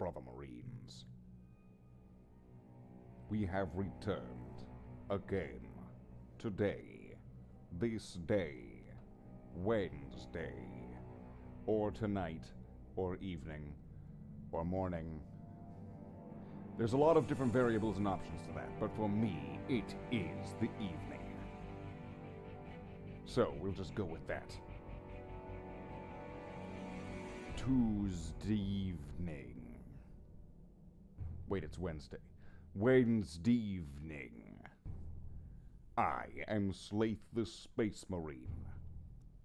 brother Marines. We have returned again today, this day, Wednesday, or tonight, or evening, or morning. There's a lot of different variables and options to that, but for me, it is the evening. So, we'll just go with that. Tuesday evening. Wait, it's Wednesday. Wednesday evening. I am Slathe the Space Marine,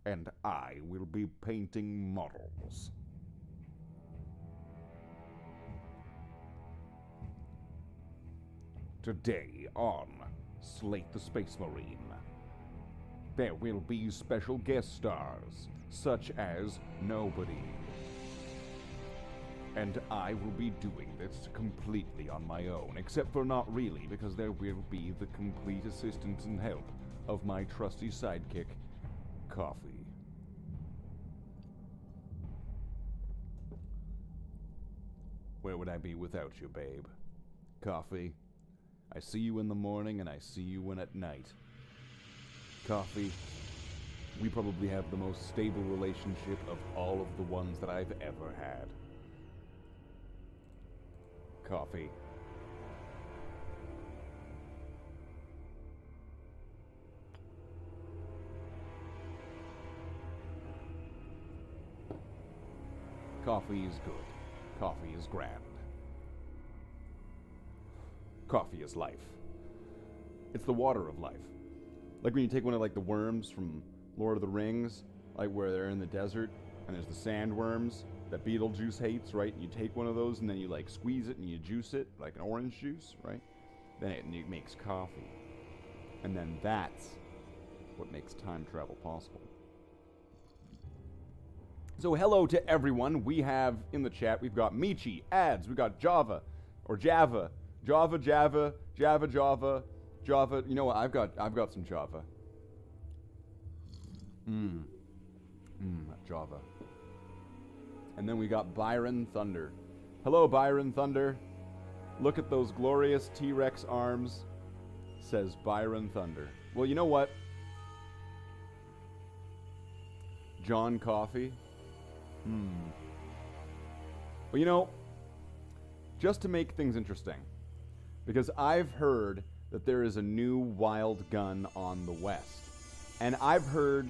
and I will be painting models. Today on Slathe the Space Marine, there will be special guest stars, such as Nobody. And I will be doing this completely on my own, except for not really, because there will be the complete assistance and help of my trusty sidekick, Coffee. Where would I be without you, babe? Coffee. I see you in the morning and I see you when at night. Coffee, we probably have the most stable relationship of all of the ones that I've ever had. Coffee. Coffee is good. Coffee is grand. Coffee is life. It's the water of life. Like when you take one of the worms from Lord of the Rings, like where they're in the desert, and there's the sandworms that Beetlejuice hates, right? And you take one of those and then you squeeze it and you juice it, like an orange juice, right? Then it makes coffee. And then that's what makes time travel possible. So hello to everyone. We have in the chat, we've got Michi, Ads, we've got Java, Java. You know what? I've got some Java. Java. And then we got Byron Thunder. Hello, Byron Thunder. Look at those glorious T-Rex arms, says Byron Thunder. Well, you know what? John Coffee. Well, you know, just to make things interesting, because I've heard that there is a new wild gun on the West. And I've heard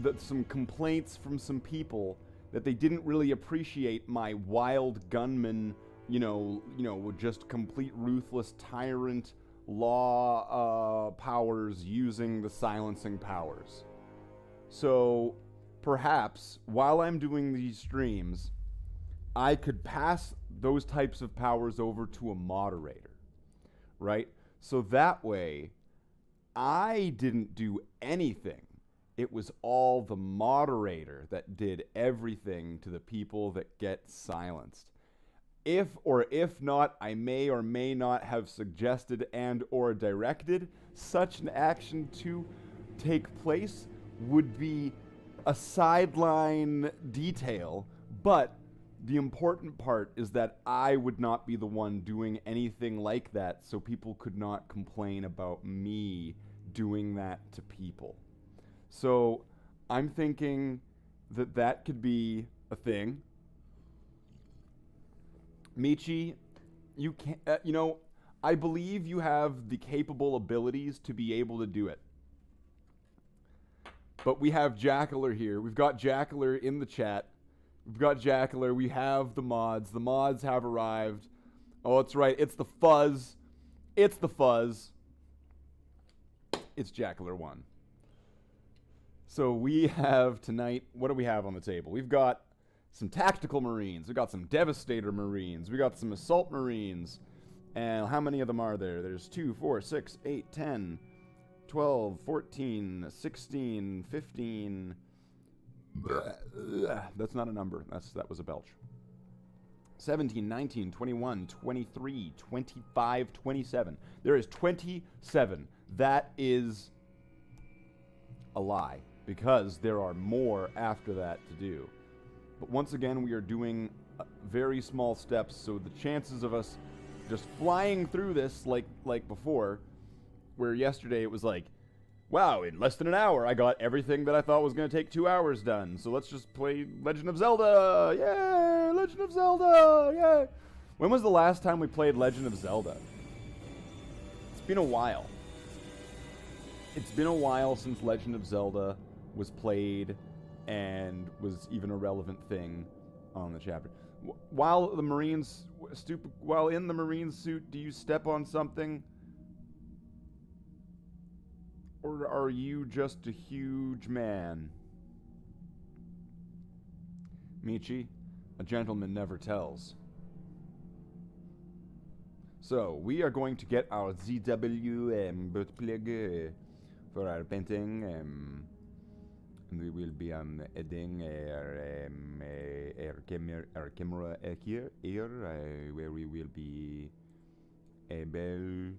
that some complaints from some people that they didn't really appreciate my wild gunman, just complete ruthless tyrant law powers using the silencing powers. So perhaps while I'm doing these streams, I could pass those types of powers over to a moderator, right? So that way, I didn't do anything. It was all the moderator that did everything to the people that get silenced. If or if not, I may or may not have suggested and or directed such an action to take place would be a sideline detail, but the important part is that I would not be the one doing anything like that, so people could not complain about me doing that to people. So I'm thinking that that could be a thing. Michi, you can, I believe you have the capable abilities to be able to do it. But we have Jackler here. We've got Jackler in the chat. We've got Jackler. We have the mods. The mods have arrived. Oh, it's right. It's the fuzz. It's the fuzz. It's Jackler 1. So we have tonight, what do we have on the table? We've got some tactical Marines. We've got some Devastator Marines. We've got some Assault Marines. And how many of them are there? There's 2, 4, 6, 8, 10, 12, 14, 16, 15... That's not a number. That was a belch. 17, 19, 21, 23, 25, 27. There is 27. That is a lie, because there are more after that to do. But once again, we are doing very small steps, so the chances of us just flying through this like before, where yesterday it was like, wow, in less than an hour I got everything that I thought was going to take 2 hours done, so let's just play Legend of Zelda! Yay! Legend of Zelda! Yay! When was the last time we played Legend of Zelda? It's been a while. It's been a while since Legend of Zelda was played and was even a relevant thing on the chapter. While in the Marine suit, do you step on something? Or are you just a huge man? Michi, a gentleman never tells. So, we are going to get our ZW boot plug for our painting, and we will be adding our camera here, where we will be able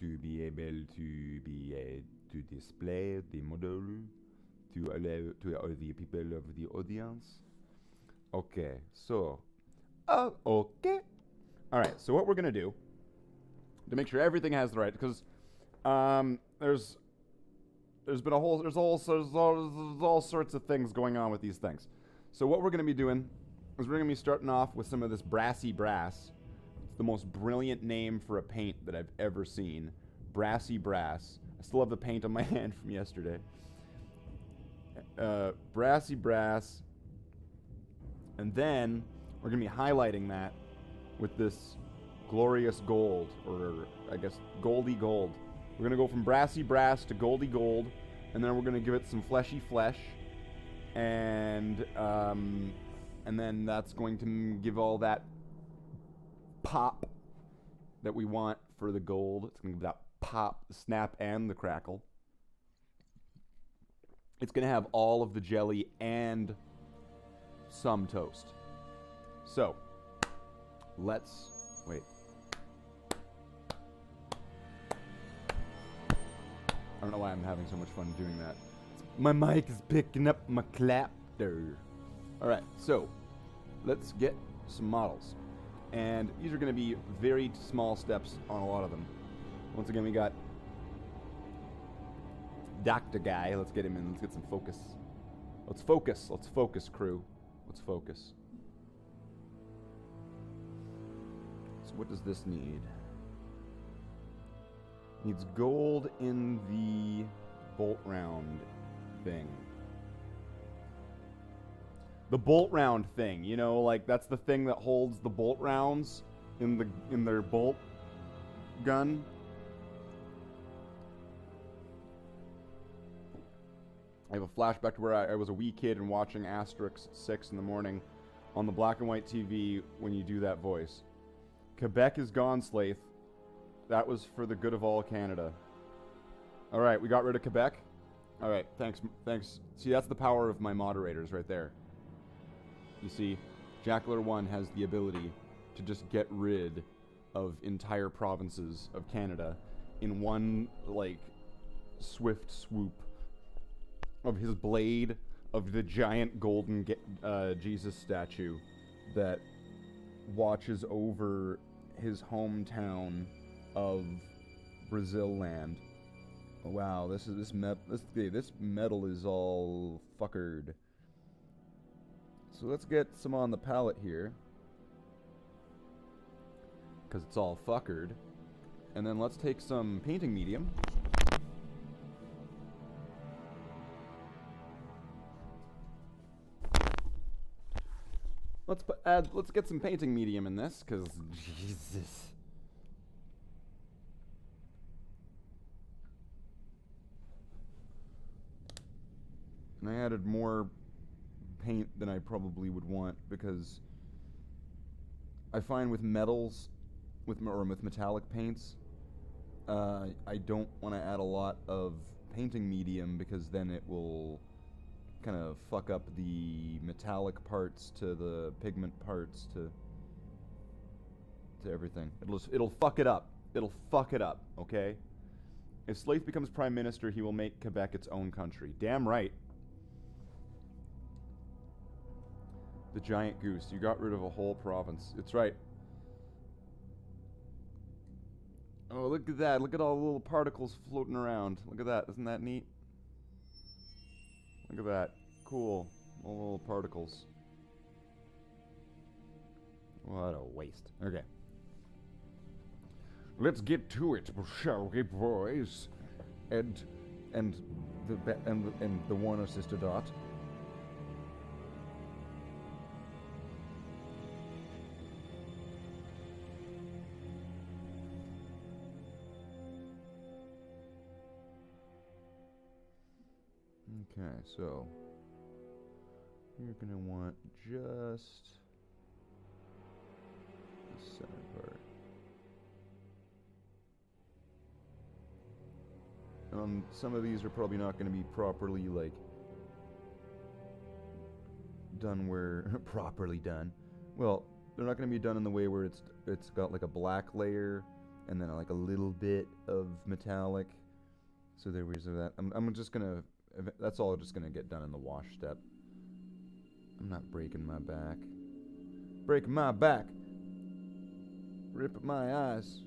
to display the model to all the people of the audience. Okay, so okay. All right, so what we're gonna do to make sure everything has the right, because there's all sorts of things going on with these things. So what we're going to be doing is we're going to be starting off with some of this brassy brass. It's the most brilliant name for a paint that I've ever seen. Brassy brass. I still have the paint on my hand from yesterday. Brassy brass. And then we're going to be highlighting that with this glorious gold, or I guess goldy gold. We're going to go from brassy brass to goldy gold, and then we're going to give it some fleshy flesh, and then that's going to give all that pop that we want for the gold. It's going to give that pop, the snap, and the crackle. It's going to have all of the jelly and some toast. So, let's... wait. I don't know why I'm having so much fun doing that. My mic is picking up my clapter. Alright, so let's get some models. And these are going to be very small steps on a lot of them. Once again, we got Dr. Guy. Let's get him in. Let's get some focus. Let's focus. Let's focus, crew. Let's focus. So what does this need? Needs gold in the bolt round thing. The bolt round thing, you know, like that's the thing that holds the bolt rounds in their bolt gun. I have a flashback to where I was a wee kid and watching Asterix at 6 in the morning on the black and white TV when you do that voice. Quebec is gone, Slathe. That was for the good of all Canada. Alright, we got rid of Quebec. Alright, thanks. See, that's the power of my moderators right there. You see, Jackler1 has the ability to just get rid of entire provinces of Canada in one, like, swift swoop of his blade of the giant golden Jesus statue that watches over his hometown of Brazil land. Oh, wow, this metal is all fuckered. So let's get some on the palette here, because it's all fuckered. And then let's take some painting medium. Let's get some painting medium in this, because Jesus. And I added more paint than I probably would want, because I find with metals, with metallic paints, I don't want to add a lot of painting medium, because then it will kind of fuck up the metallic parts to the pigment parts to everything. It'll fuck it up. It'll fuck it up, okay? If Slathe becomes prime minister, he will make Quebec its own country. Damn right. The giant goose. You got rid of a whole province. It's right. Oh, look at that. Look at all the little particles floating around. Look at that. Isn't that neat? Look at that. Cool. All the little particles. What a waste. Okay. Let's get to it, shall we, boys? And the Warner sister dot. Okay, so you're gonna want just the center part. Some of these are probably not going to be properly, like, done where properly done. Well, they're not going to be done in the way where it's got like a black layer and then like a little bit of metallic. So there was that. I'm just gonna. That's all just gonna get done in the wash step. I'm not breaking my back. Breaking my back. Ripping my eyes.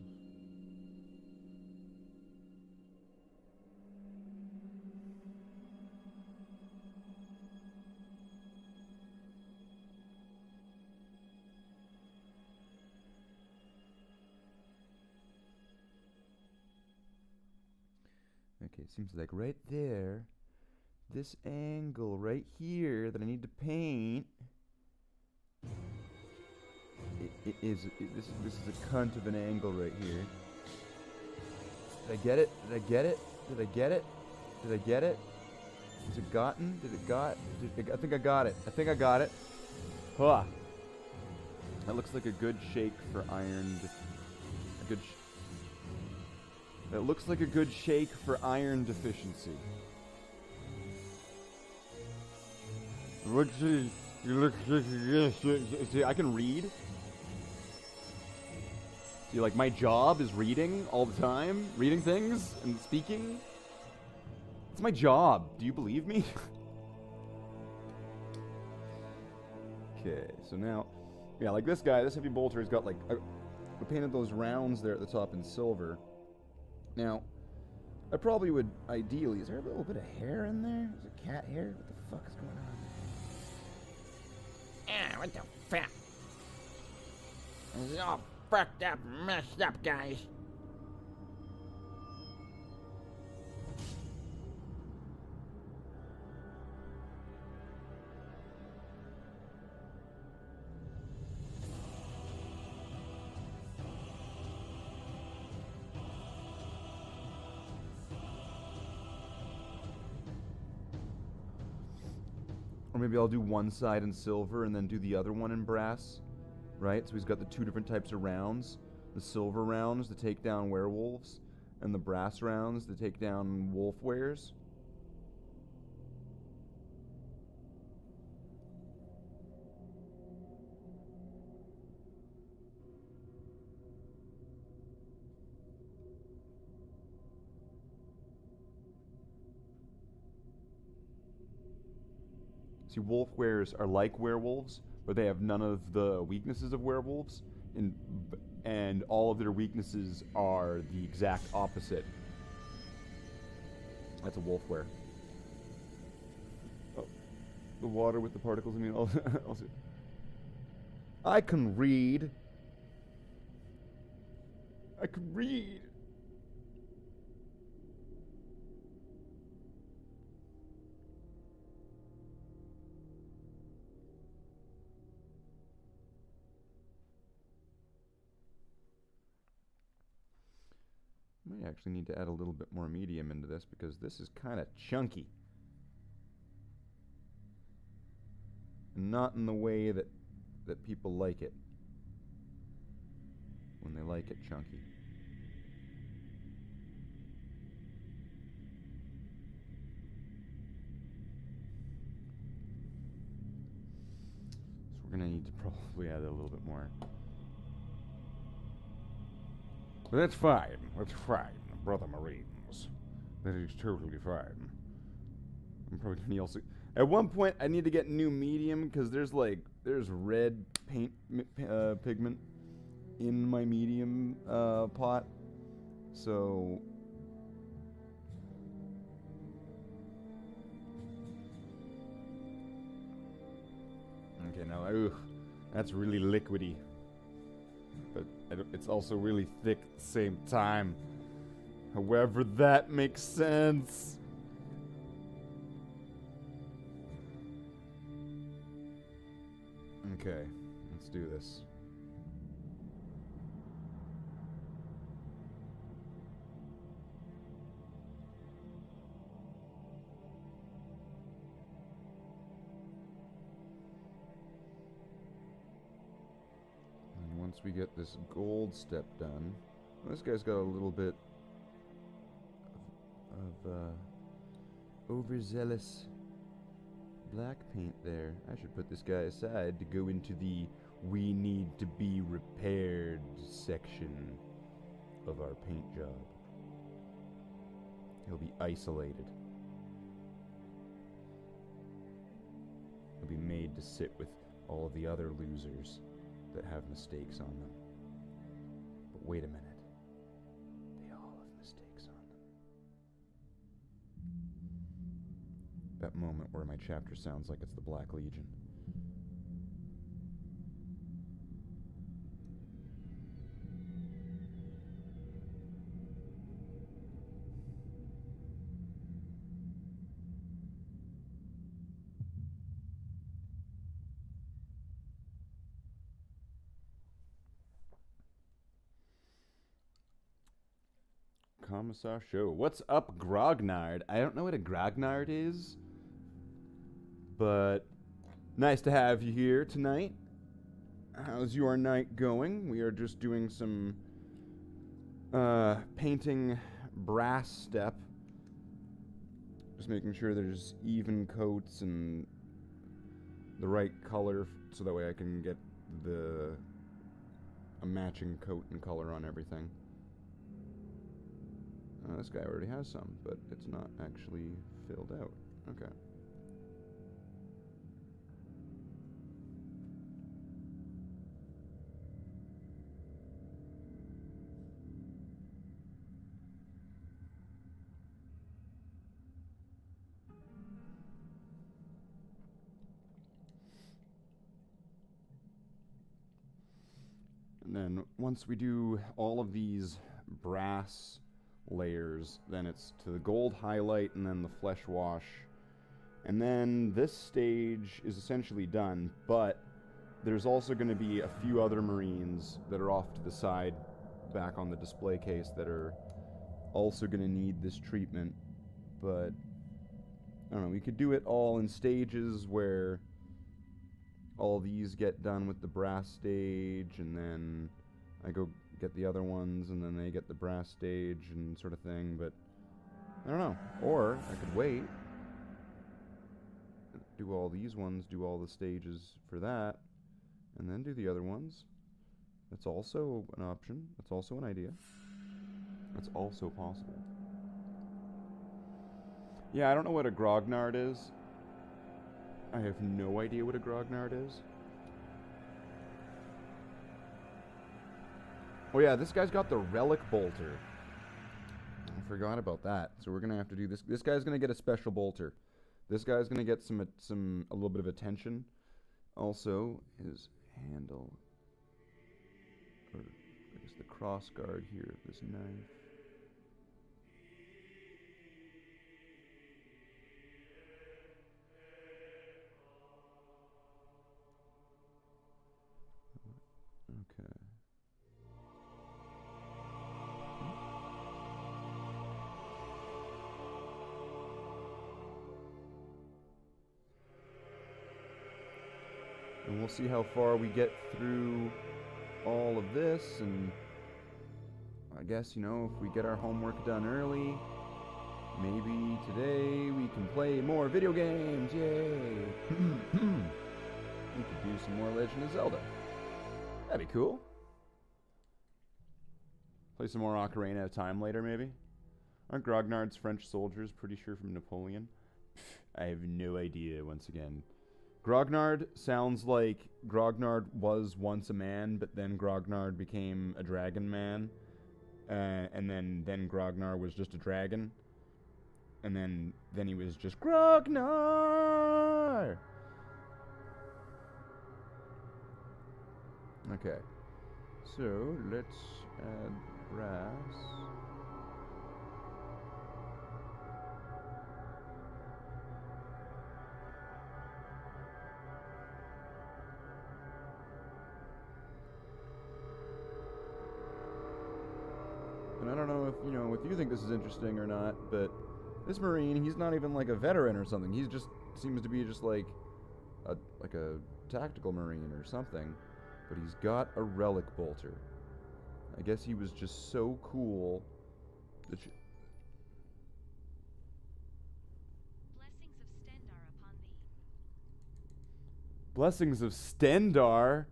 Okay, it seems like right there, this angle right here that I need to paint, this is a cunt of an angle right here. Did I get it? Did I get it? Did I get it? Did I get it? Is it gotten? Did it got? I think I got it. I think I got it. Huh. That looks like a good shake for iron. That looks like a good shake for iron deficiency. See, I can read. See, like, my job is reading all the time, reading things and speaking. It's my job. Do you believe me? Okay, so now, yeah, like this guy, this heavy bolter has got like, I painted those rounds there at the top in silver. Now, I probably would, ideally, is there a little bit of hair in there? Is it cat hair? What the fuck is going on? Ah, what the fuck? This is all fucked up and messed up, guys. Or maybe I'll do one side in silver and then do the other one in brass, right? So he's got the two different types of rounds. The silver rounds to take down werewolves, and the brass rounds to take down wolf wares. See, wolf wares are like werewolves, but they have none of the weaknesses of werewolves, and all of their weaknesses are the exact opposite. That's a wolf were. Oh, the water with the particles. I mean, also, I can read. I can read. Might actually need to add a little bit more medium into this because this is kind of chunky. Not in the way that people like it. When they like it chunky. So we're gonna need to probably add a little bit more. But that's fine. That's fine, Brother Marines. That is totally fine. I'm probably gonna also. At one point, I need to get new medium because there's red paint pigment in my medium pot. So okay, now that's really liquidy, but it's also really thick at the same time. However, that makes sense. Okay, let's do this. And once we get this gold step done, well, this guy's got a little bit of overzealous black paint there. I should put this guy aside to go into the "we need to be repaired" section of our paint job. He'll be isolated. He'll be made to sit with all of the other losers that have mistakes on them. But wait a minute. They all have mistakes on them. That moment where my chapter sounds like it's the Black Legion. Commissar Show. What's up, Grognard? I don't know what a Grognard is, but nice to have you here tonight. How's your night going? We are just doing some painting brass step. Just making sure there's even coats and the right color so that way I can get a matching coat and color on everything. This guy already has some, but it's not actually filled out. Okay. And then once we do all of these brass layers, then it's to the gold highlight and then the flesh wash. And then this stage is essentially done, but there's also going to be a few other marines that are off to the side back on the display case that are also going to need this treatment. But I don't know, we could do it all in stages where all these get done with the brass stage, and then I go get the other ones, and then they get the brass stage and sort of thing, but I don't know. Or I could wait, do all these ones, do all the stages for that, and then do the other ones. That's also an option. That's also an idea. That's also possible. Yeah, I don't know what a grognard is. I have no idea what a grognard is. Oh yeah, this guy's got the relic bolter. I forgot about that. So we're gonna have to do this. This guy's gonna get a special bolter. This guy's gonna get a little bit of attention. Also, his handle, or I guess the cross guard here of this knife. Okay. And we'll see how far we get through all of this, and I guess, you know, if we get our homework done early, maybe today we can play more video games, yay! We could do some more Legend of Zelda. That'd be cool. Play some more Ocarina of Time later, maybe? Aren't grognards French soldiers? Pretty sure from Napoleon. I have no idea, once again. Grognard sounds like Grognard was once a man, but then Grognard became a dragon man. And then Grognard was just a dragon. And then he was just Grognard! Okay. So, let's add brass. And I don't know if, if you think this is interesting or not, but this Marine, he's not even like a veteran or something. He's just seems to be just like a tactical Marine or something. But he's got a relic bolter. I guess he was just so cool that Blessings of Stendar.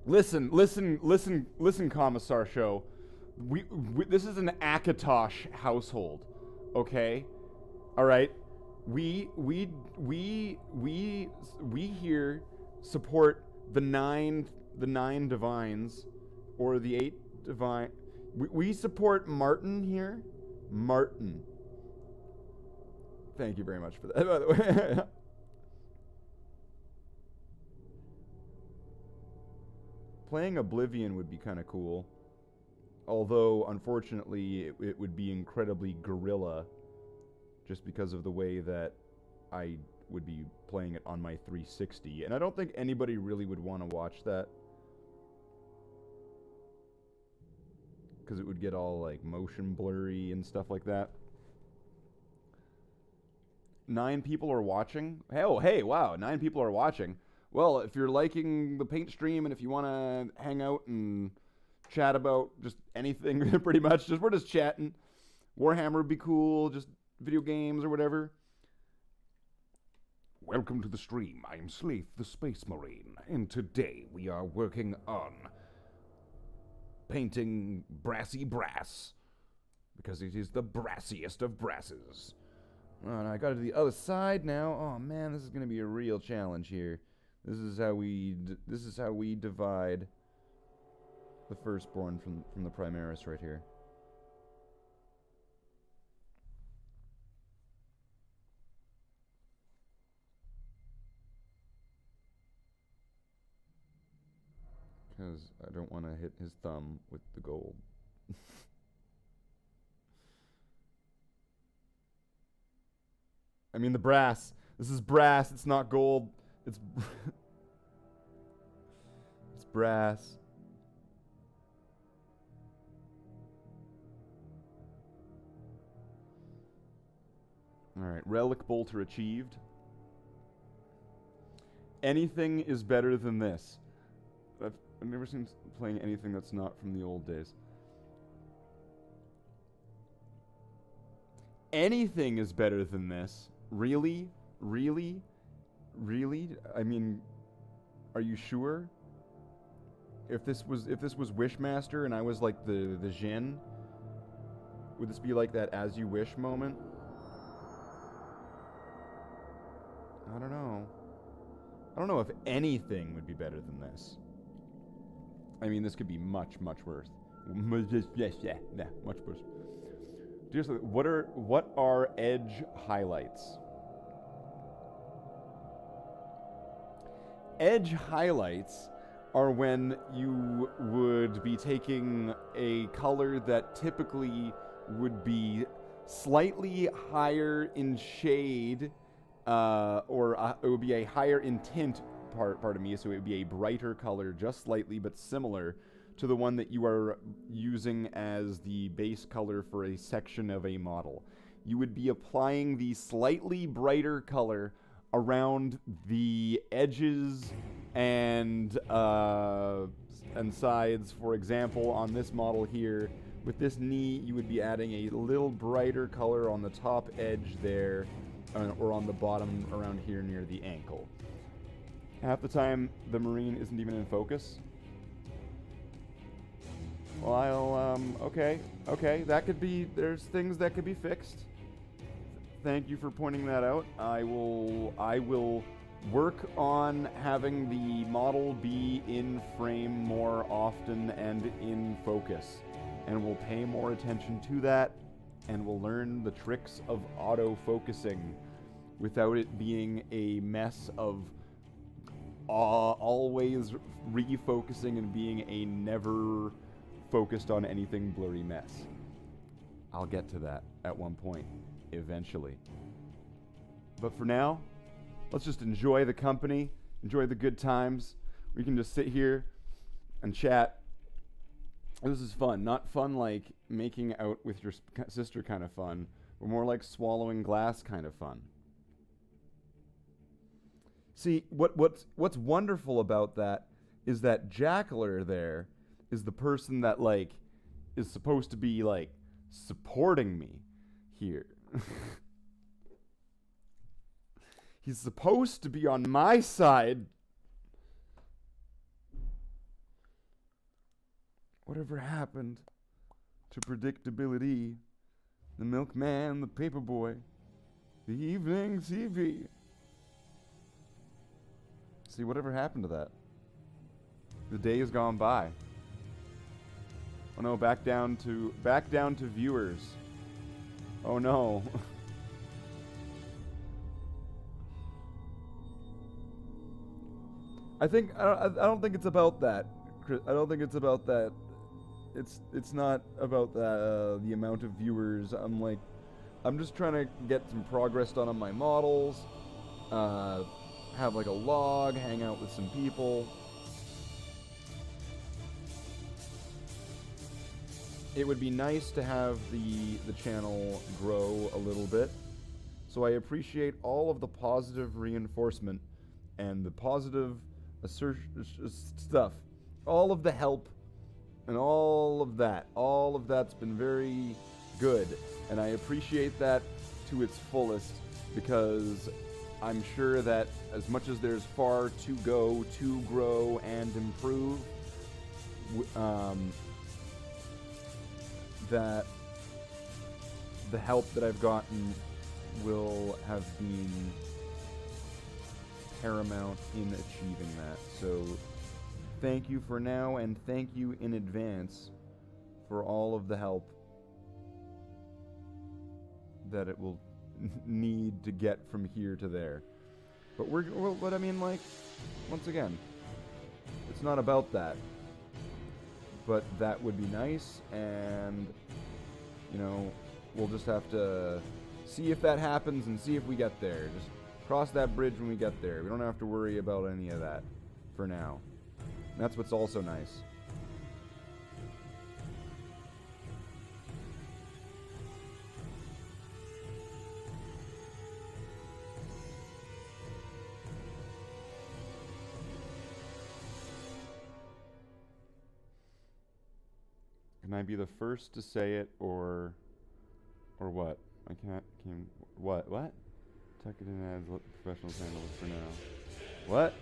Listen, Commissar Show. We this is an Akatosh household, okay? All right. We here support the nine divines, or the 8 divine. We support Martin here. Martin. Thank you very much for that, by the way. Playing Oblivion would be kind of cool. Although, unfortunately, it would be incredibly guerrilla, just because of the way that I would be playing it on my 360. And I don't think anybody really would want to watch that, because it would get all, like, motion blurry and stuff like that. 9 people are watching? Oh, hey, wow, 9 people are watching. Well, if you're liking the paint stream and if you want to hang out and chat about just anything, pretty much, we're just chatting. Warhammer would be cool, just video games or whatever. Welcome to the stream. I am Slathe, the Space Marine, and today we are working on painting brassy brass, because it is the brassiest of brasses. Oh, and I got to the other side now. Oh man, this is going to be a real challenge here. This is how we divide the firstborn from the Primaris right here. Because I don't want to hit his thumb with the gold. I mean the brass. This is brass, it's not gold. It's it's brass. Alright, relic bolter achieved. Anything is better than this. I've never seen playing anything that's not from the old days. Anything is better than this. Really? Really? Really? I mean, are you sure? If this was Wishmaster and I was like the Jinn, would this be like that as you wish moment? I don't know. I don't know if anything would be better than this. I mean, this could be much, much worse. Much worse. Seriously, what are edge highlights? Edge highlights are when you would be taking a color that typically would be slightly higher in shade, or it would be a higher in tint, pardon me, so it would be a brighter color, just slightly, but similar to the one that you are using as the base color for a section of a model. You would be applying the slightly brighter color around the edges and sides. For example, on this model here, with this knee, you would be adding a little brighter color on the top edge there, or on the bottom around here near the ankle. Half the time, the Marine isn't even in focus. Well, okay, that could be, there's things that could be fixed. Thank you for pointing that out. I will work on having the model be in frame more often and in focus. And we'll pay more attention to that, and we'll learn the tricks of auto-focusing without it being a mess of always refocusing and being a never focused on anything blurry mess. I'll get to that at one point, eventually. But for now, let's just enjoy the company, enjoy the good times. We can just sit here and chat. This is fun. Not fun like making out with your sister kind of fun, but more like swallowing glass kind of fun. See, what's wonderful about that is that Jackler there is the person that, like, is supposed to be, like, supporting me here. He's supposed to be on my side. Whatever happened to predictability? The milkman, the paperboy, the evening TV. See, whatever happened to that? The day has gone by. Oh no, back down to viewers. Oh no. I don't think it's about that. I don't think it's about that. It's not about that, the amount of viewers. I'm just trying to get some progress done on my models. Have like a log, hang out with some people. It would be nice to have the channel grow a little bit. So I appreciate all of the positive reinforcement and the positive stuff. All of the help and all of that. All of that's been very good. And I appreciate that to its fullest, because I'm sure that as much as there's far to go to grow and improve, that the help that I've gotten will have been paramount in achieving that. So thank you for now, and thank you in advance for all of the help that it will need to get from here to there. But I mean, like, once again, it's not about that. But that would be nice, and, you know, we'll just have to see if that happens and see if we get there. Just cross that bridge when we get there. We don't have to worry about any of that for now. And that's what's also nice. Can I be the first to say it, or what? I can't. What? Tuck it in as professionals handle it for now. What?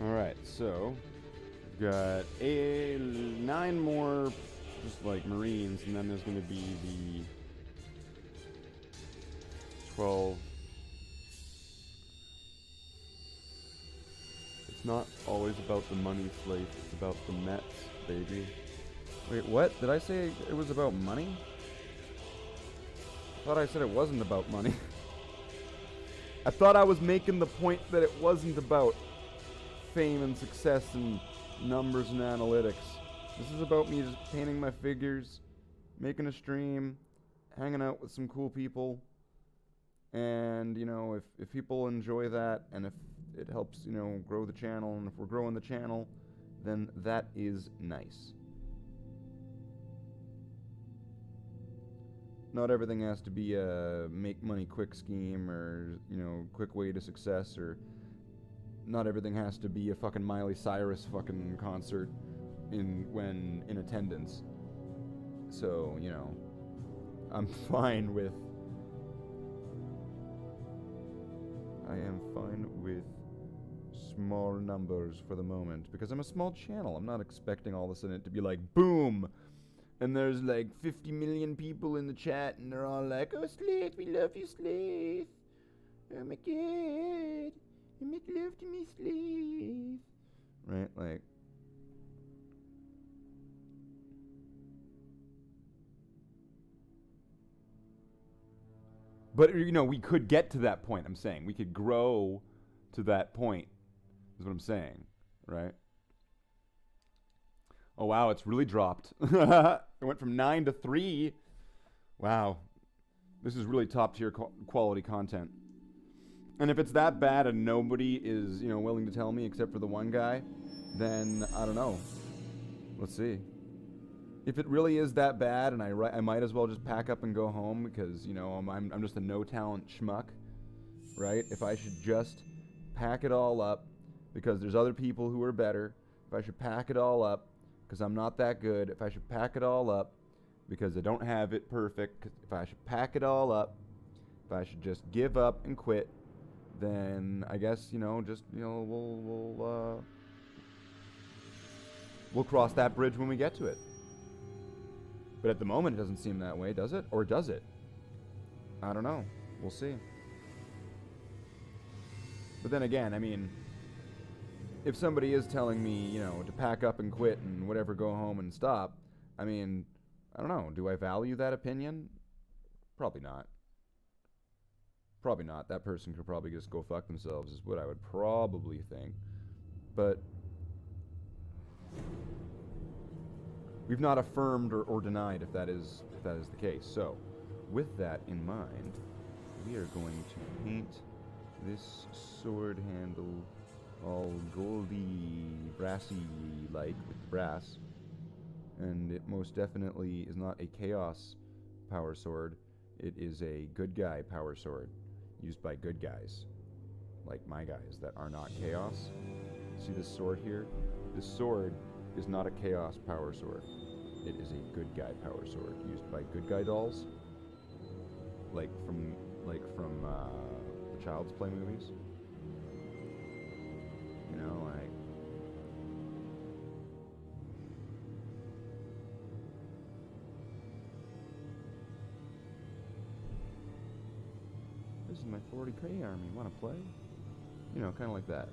All right, so we've got 9 more. Just like Marines, and then there's going to be the 12. It's not always about the money, Slathe. It's about the Mets, baby. Wait, what? Did I say it was about money? I thought I said it wasn't about money. I thought I was making the point that it wasn't about fame and success and numbers and analytics. This is about me just painting my figures, making a stream, hanging out with some cool people. And, you know, if people enjoy that, and if it helps, you know, grow the channel, and if we're growing the channel, then that is nice. Not everything has to be a make money quick scheme, or, you know, quick way to success, or not everything has to be a fucking Miley Cyrus fucking concert when in attendance. So, you know, I'm fine with I am fine with small numbers for the moment because I'm a small channel. I'm not expecting all of a sudden it to be like boom, and there's like 50 million people in the chat and they're all like, "Oh, Slathe, we love you, Slathe. Oh my god, you make love to me, Slathe." Right, like. But, you know, we could get to that point, I'm saying. We could grow to that point, is what I'm saying, right? Oh, wow, it's really dropped. It went from 9 to 3. Wow. This is really top-tier quality content. And if it's that bad and nobody is, you know, willing to tell me except for the one guy, then I don't know. Let's see. If it really is that bad, and I might as well just pack up and go home because, you know, I'm just a no-talent schmuck, right? If I should just pack it all up because there's other people who are better, if I should pack it all up because I'm not that good, if I should pack it all up because I don't have it perfect, if I should pack it all up, if I should just give up and quit, then I guess, you know, just, you know, we'll cross that bridge when we get to it. But at the moment, it doesn't seem that way, does it? Or does it? I don't know. We'll see. But then again, I mean, if somebody is telling me, you know, to pack up and quit and whatever, go home and stop, I mean, I don't know. Do I value that opinion? Probably not. Probably not. That person could probably just go fuck themselves is what I would probably think. But we've not affirmed or denied if that is the case. So, with that in mind, we are going to paint this sword handle all goldy, brassy-like with brass. And it most definitely is not a chaos power sword. It is a good guy power sword used by good guys, like my guys that are not chaos. See this sword here? This sword is not a chaos power sword. It is a good guy power sword used by good guy dolls, like from the Child's Play movies. You know, like this is my 40k army. Want to play? You know, kind of like that.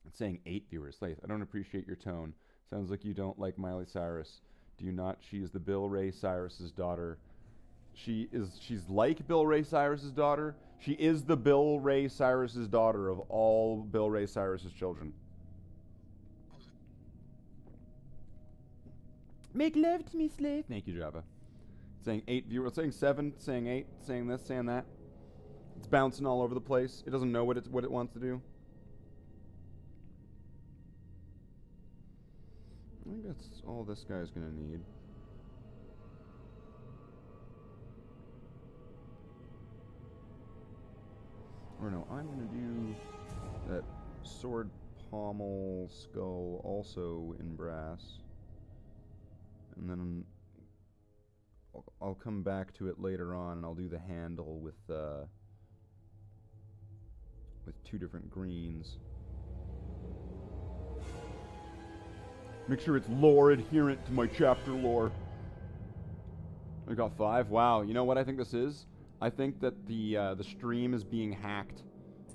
It's saying 8 viewers. Slathe, I don't appreciate your tone. Sounds like you don't like Miley Cyrus. Do you not? She is the Bill Ray Cyrus's daughter. She's like Bill Ray Cyrus's daughter. She is the Bill Ray Cyrus's daughter of all Bill Ray Cyrus's children. Make love to me, Slathe. Thank you, Java. It's saying 8 viewers. It's saying 7, saying 8, saying this, saying that. It's bouncing all over the place. It doesn't know what it wants to do. I think that's all this guy's gonna need. Or no, I'm gonna do that sword pommel skull also in brass. And then I'll come back to it later on and I'll do the handle with 2 different greens. Make sure it's lore adherent to my chapter lore. I got 5. Wow, you know what I think this is? I think that the stream is being hacked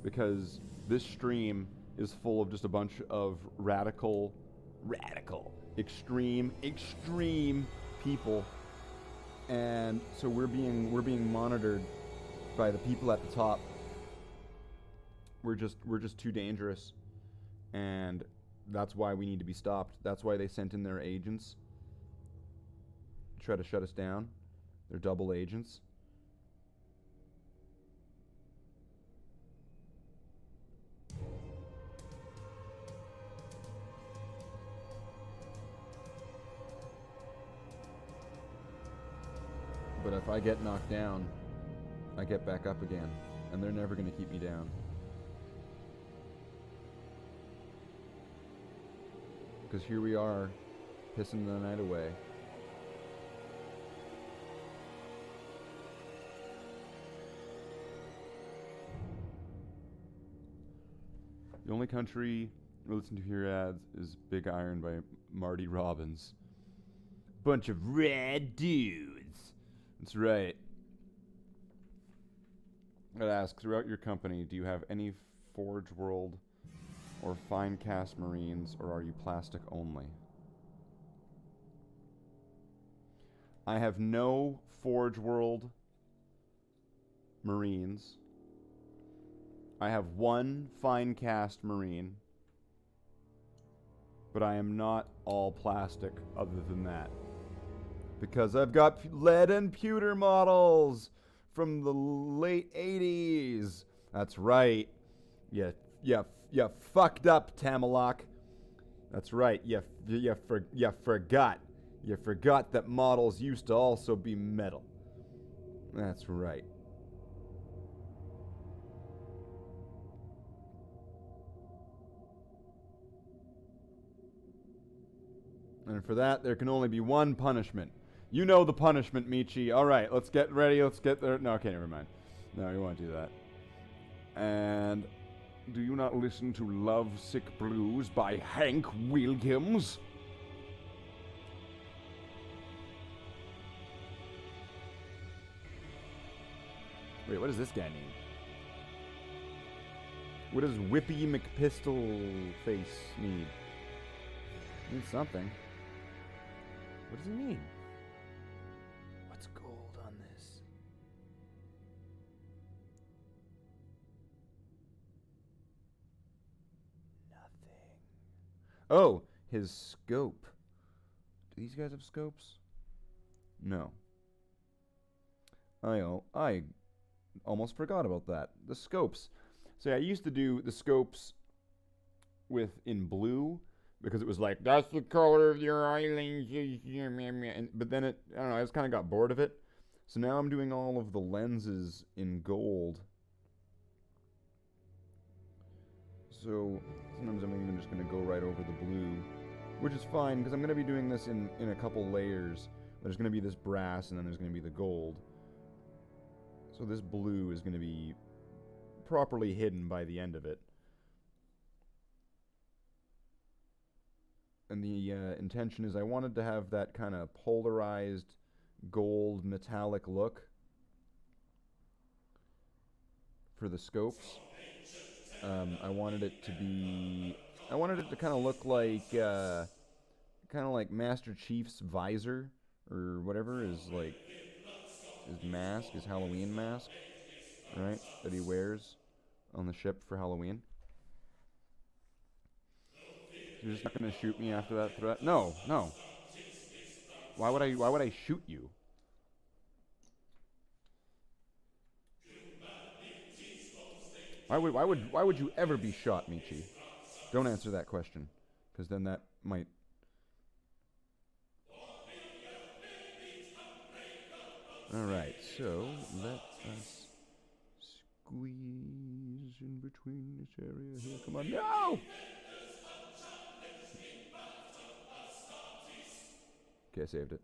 because this stream is full of just a bunch of radical, extreme people, and so we're being monitored by the people at the top. We're just too dangerous, and that's why we need to be stopped. That's why they sent in their agents to try to shut us down. They're double agents. But if I get knocked down, I get back up again, and they're never going to keep me down. Because here we are, pissing the night away. The only country I listen to here ads is Big Iron by Marty Robbins. Bunch of rad dudes. That's right. I gotta ask, throughout your company, do you have any Forge World or fine cast Marines, or are you plastic only? I have no Forge World Marines. I have one fine cast Marine, but I am not all plastic other than that. Because I've got lead and pewter models from the late 80s. That's right. You fucked up, Tamalak. That's right. You forgot. You forgot that models used to also be metal. That's right. And for that, there can only be one punishment. You know the punishment, Michi. All right, let's get ready. Let's get there. No, okay, never mind. No, you won't do that. And do you not listen to Love Sick Blues by Hank Williams? Wait, what does this guy mean? What does Whippy McPistol Face need? He needs something. What does he mean? What's gold on this? Nothing. Oh, his scope. Do these guys have scopes? No. I almost forgot about that. The scopes. So yeah, I used to do the scopes in blue, because it was like, that's the color of your island. But then I don't know, I just kind of got bored of it. So now I'm doing all of the lenses in gold. So sometimes I'm even just going to go right over the blue, which is fine, because I'm going to be doing this in a couple layers. There's going to be this brass, and then there's going to be the gold. So this blue is going to be properly hidden by the end of it. And the intention is I wanted to have that kind of polarized gold metallic look for the scopes. I wanted it to kind of look like Master Chief's visor or whatever is like his mask, his Halloween mask, right, that he wears on the ship for Halloween. You're just not gonna shoot me after that threat? No. Why would I shoot you? Why would you ever be shot, Michi? Don't answer that question, because then that might. All right, so let us squeeze in between this area here. Come on, no! Okay, I saved it.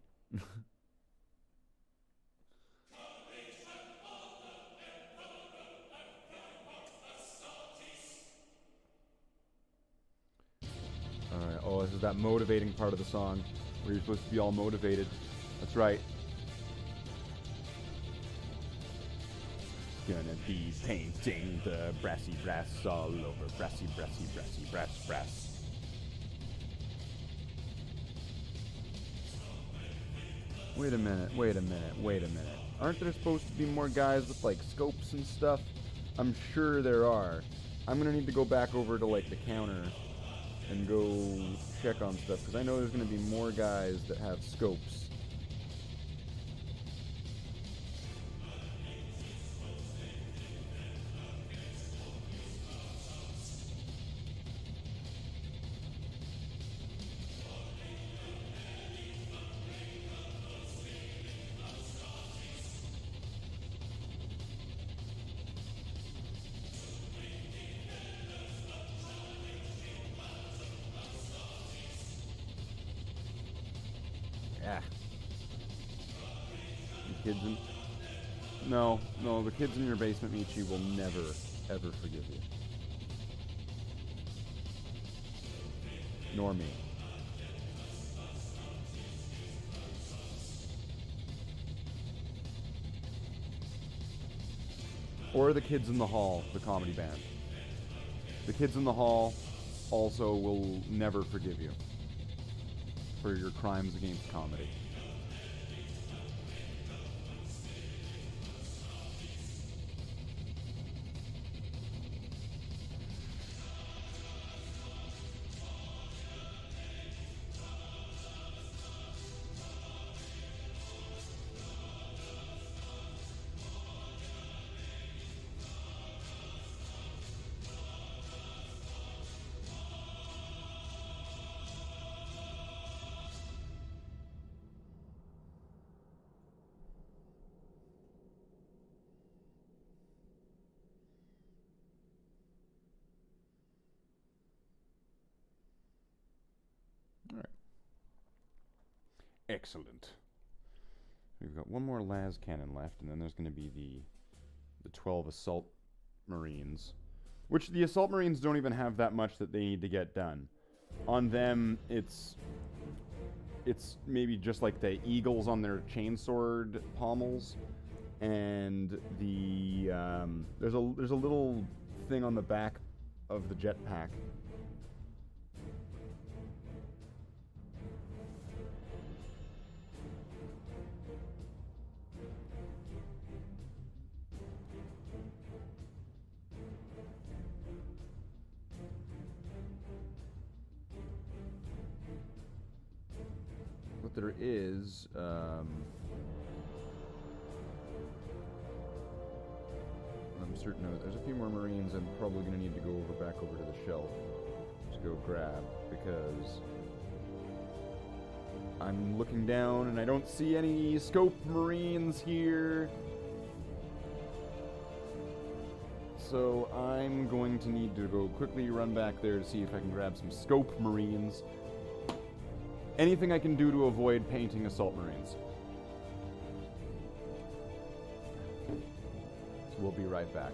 Alright, oh, this is that motivating part of the song where you're supposed to be all motivated. That's right. Gonna be painting the brassy brass all over. Brassy, brassy, brassy, brass, brass. Wait a minute. Aren't there supposed to be more guys with, like, scopes and stuff? I'm sure there are. I'm gonna need to go back over to, like, the counter and go check on stuff, because I know there's gonna be more guys that have scopes. Yeah. The kids in... No, the kids in your basement, Michi, will never, ever forgive you. nor me. Or the Kids in the Hall, the comedy band. The Kids in the Hall also will never forgive you for your crimes against comedy. All right. Excellent. We've got one more las cannon left, and then there's going to be the 12 assault marines, which the assault marines don't even have that much that they need to get done. On them, it's maybe just like the eagles on their chainsword pommels, and the there's a little thing on the back of the jetpack. What there is, I'm certain of it. There's a few more marines I'm probably going to need to go back over to the shelf to go grab, because I'm looking down and I don't see any scope marines here. So I'm going to need to go quickly run back there to see if I can grab some scope marines. Anything I can do to avoid painting assault marines. So we'll be right back.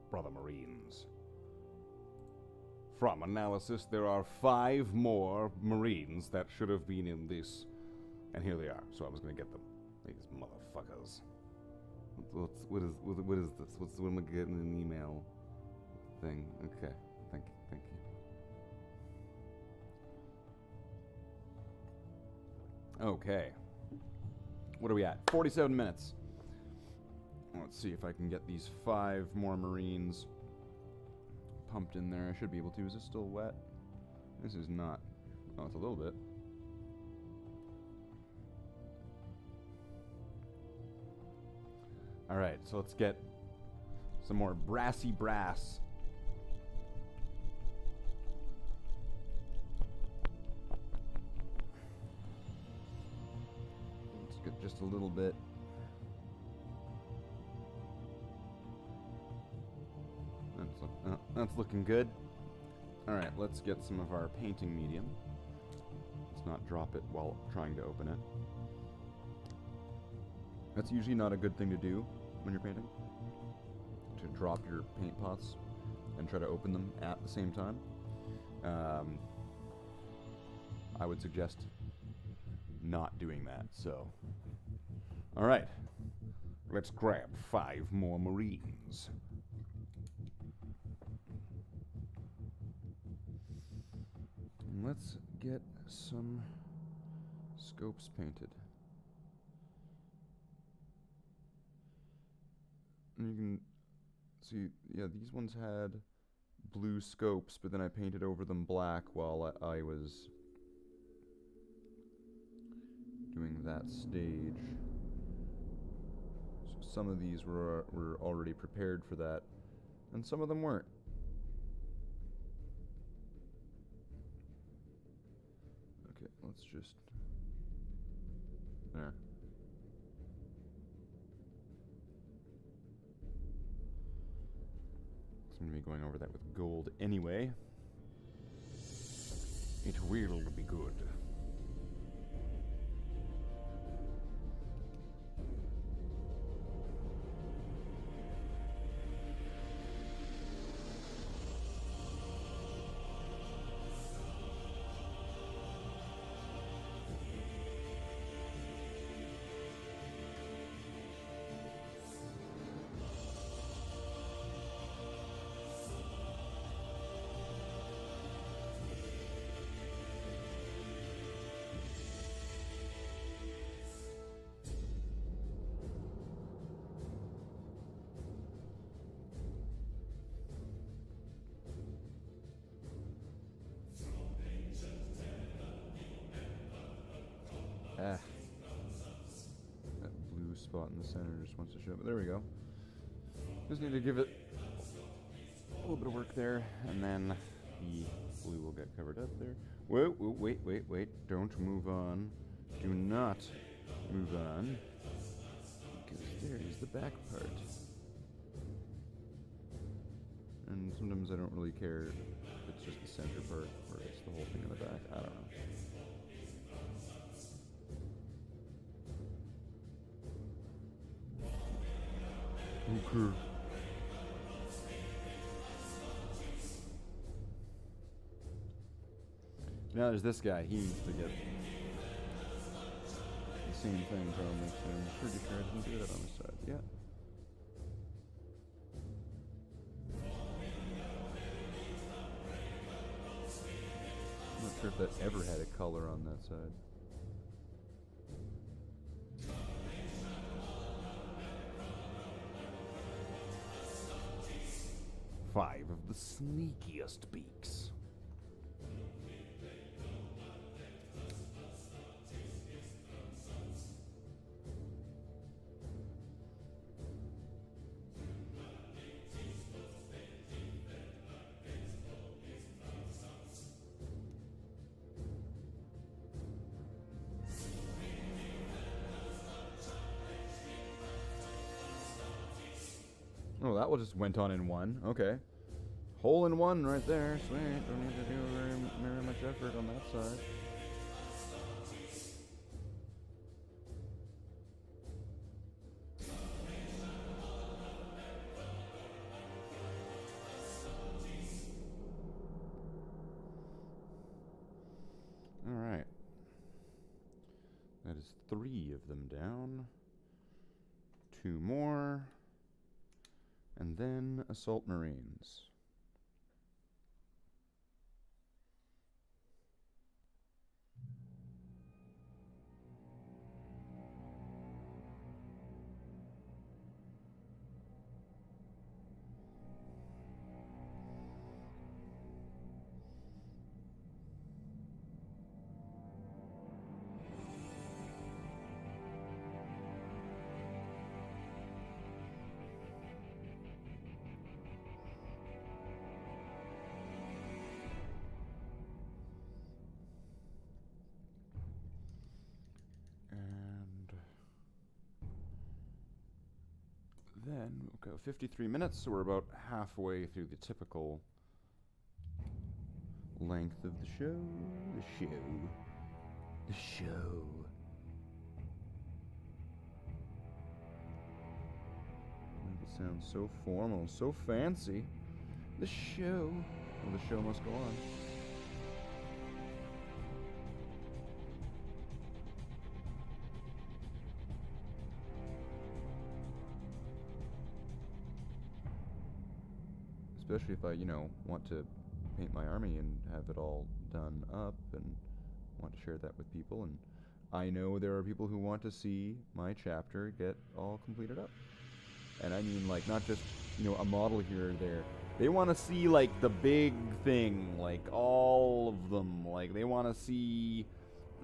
Brother Marines. From analysis, there are 5 more Marines that should have been in this. And here they are, so I was going to get them. These motherfuckers. What is this? What am I getting in an email thing? Okay, thank you. Okay. What are we at? 47 minutes. Let's see if I can get these 5 more Marines pumped in there. I should be able to. Is this still wet? This is not. Oh, it's a little bit. Alright, so let's get some more brassy brass. Let's get just a little bit. That's looking good. Alright, let's get some of our painting medium. Let's not drop it while trying to open it. That's usually not a good thing to do when you're painting. To drop your paint pots. and try to open them at the same time. I would suggest not doing that, so. Alright. Let's grab 5 more Marines. And let's get some scopes painted. And you can see, yeah, these ones had blue scopes, but then I painted over them black while I was doing that stage. So some of these were already prepared for that, and some of them weren't. Okay, let's just... there. I'm going to be going over that with gold anyway. It will be good. Ah. That blue spot in the center just wants to show up. There we go. Just need to give it a little bit of work there, and then the blue will get covered up there. Whoa, whoa, wait. Don't move on. Do not move on. Because there is the back part. And sometimes I don't really care if it's just the center part or it's the whole thing in the back. I don't know. Okay. Now there's this guy. He needs to get the same thing probably. So I'm pretty sure I didn't do that on the side. Yeah. I'm not sure if that ever had a color on that side. Five of the sneakiest beaks. Oh, that one just went on in one. Okay. Hole in one right there. Sweet. Don't need to do very much effort on that side. Alright. That is 3 of them down. 2 more. And then Assault Marines. Then we'll go 53 minutes, so we're about halfway through the typical length of the show. The show. It sounds so formal, so fancy. The show. Well, the show must go on. Especially if I, you know, want to paint my army and have it all done up and want to share that with people. And I know there are people who want to see my chapter get all completed up. And I mean, like, not just, you know, a model here or there. They want to see, like, the big thing, like, all of them. Like, they want to see,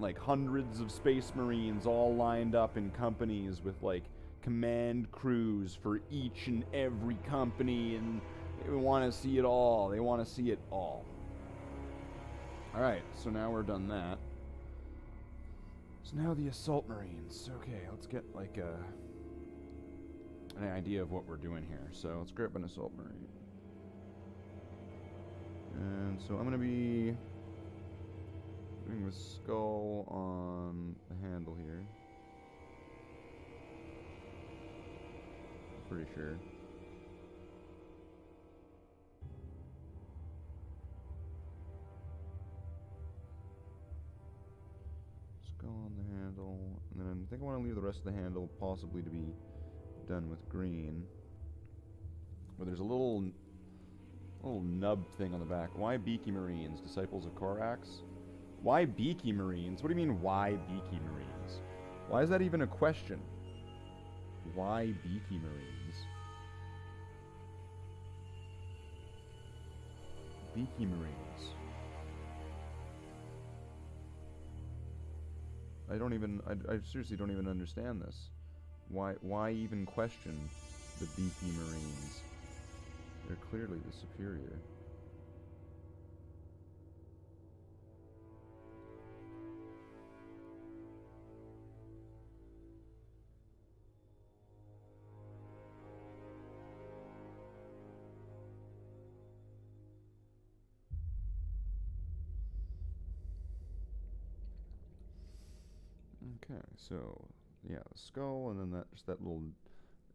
like, hundreds of Space Marines all lined up in companies with, like, command crews for each and every company, and they want to see it all. They want to see it all. Alright, so now we're done that. So now the Assault Marines. Okay, let's get, like, an idea of what we're doing here. So let's grab an Assault Marine. And so I'm going to be putting the skull on the handle here. Pretty sure. Skull on the handle. And then I think I want to leave the rest of the handle possibly to be done with green. But there's a little nub thing on the back. Why Beaky Marines? Disciples of Korax? Why Beaky Marines? What do you mean, why Beaky Marines? Why is that even a question? Why Beaky Marines? Beaky Marines. I seriously don't even understand this. Why even question the Beaky Marines? They're clearly the superior. Okay, so yeah, the skull, and then just that little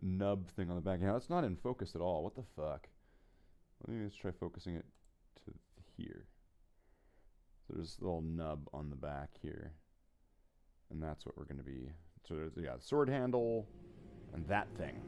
nub thing on the back. Now it's not in focus at all. What the fuck? Let me just try focusing it to here. So there's a little nub on the back here, and that's what we're going to be. So there's, yeah, the sword handle and that thing.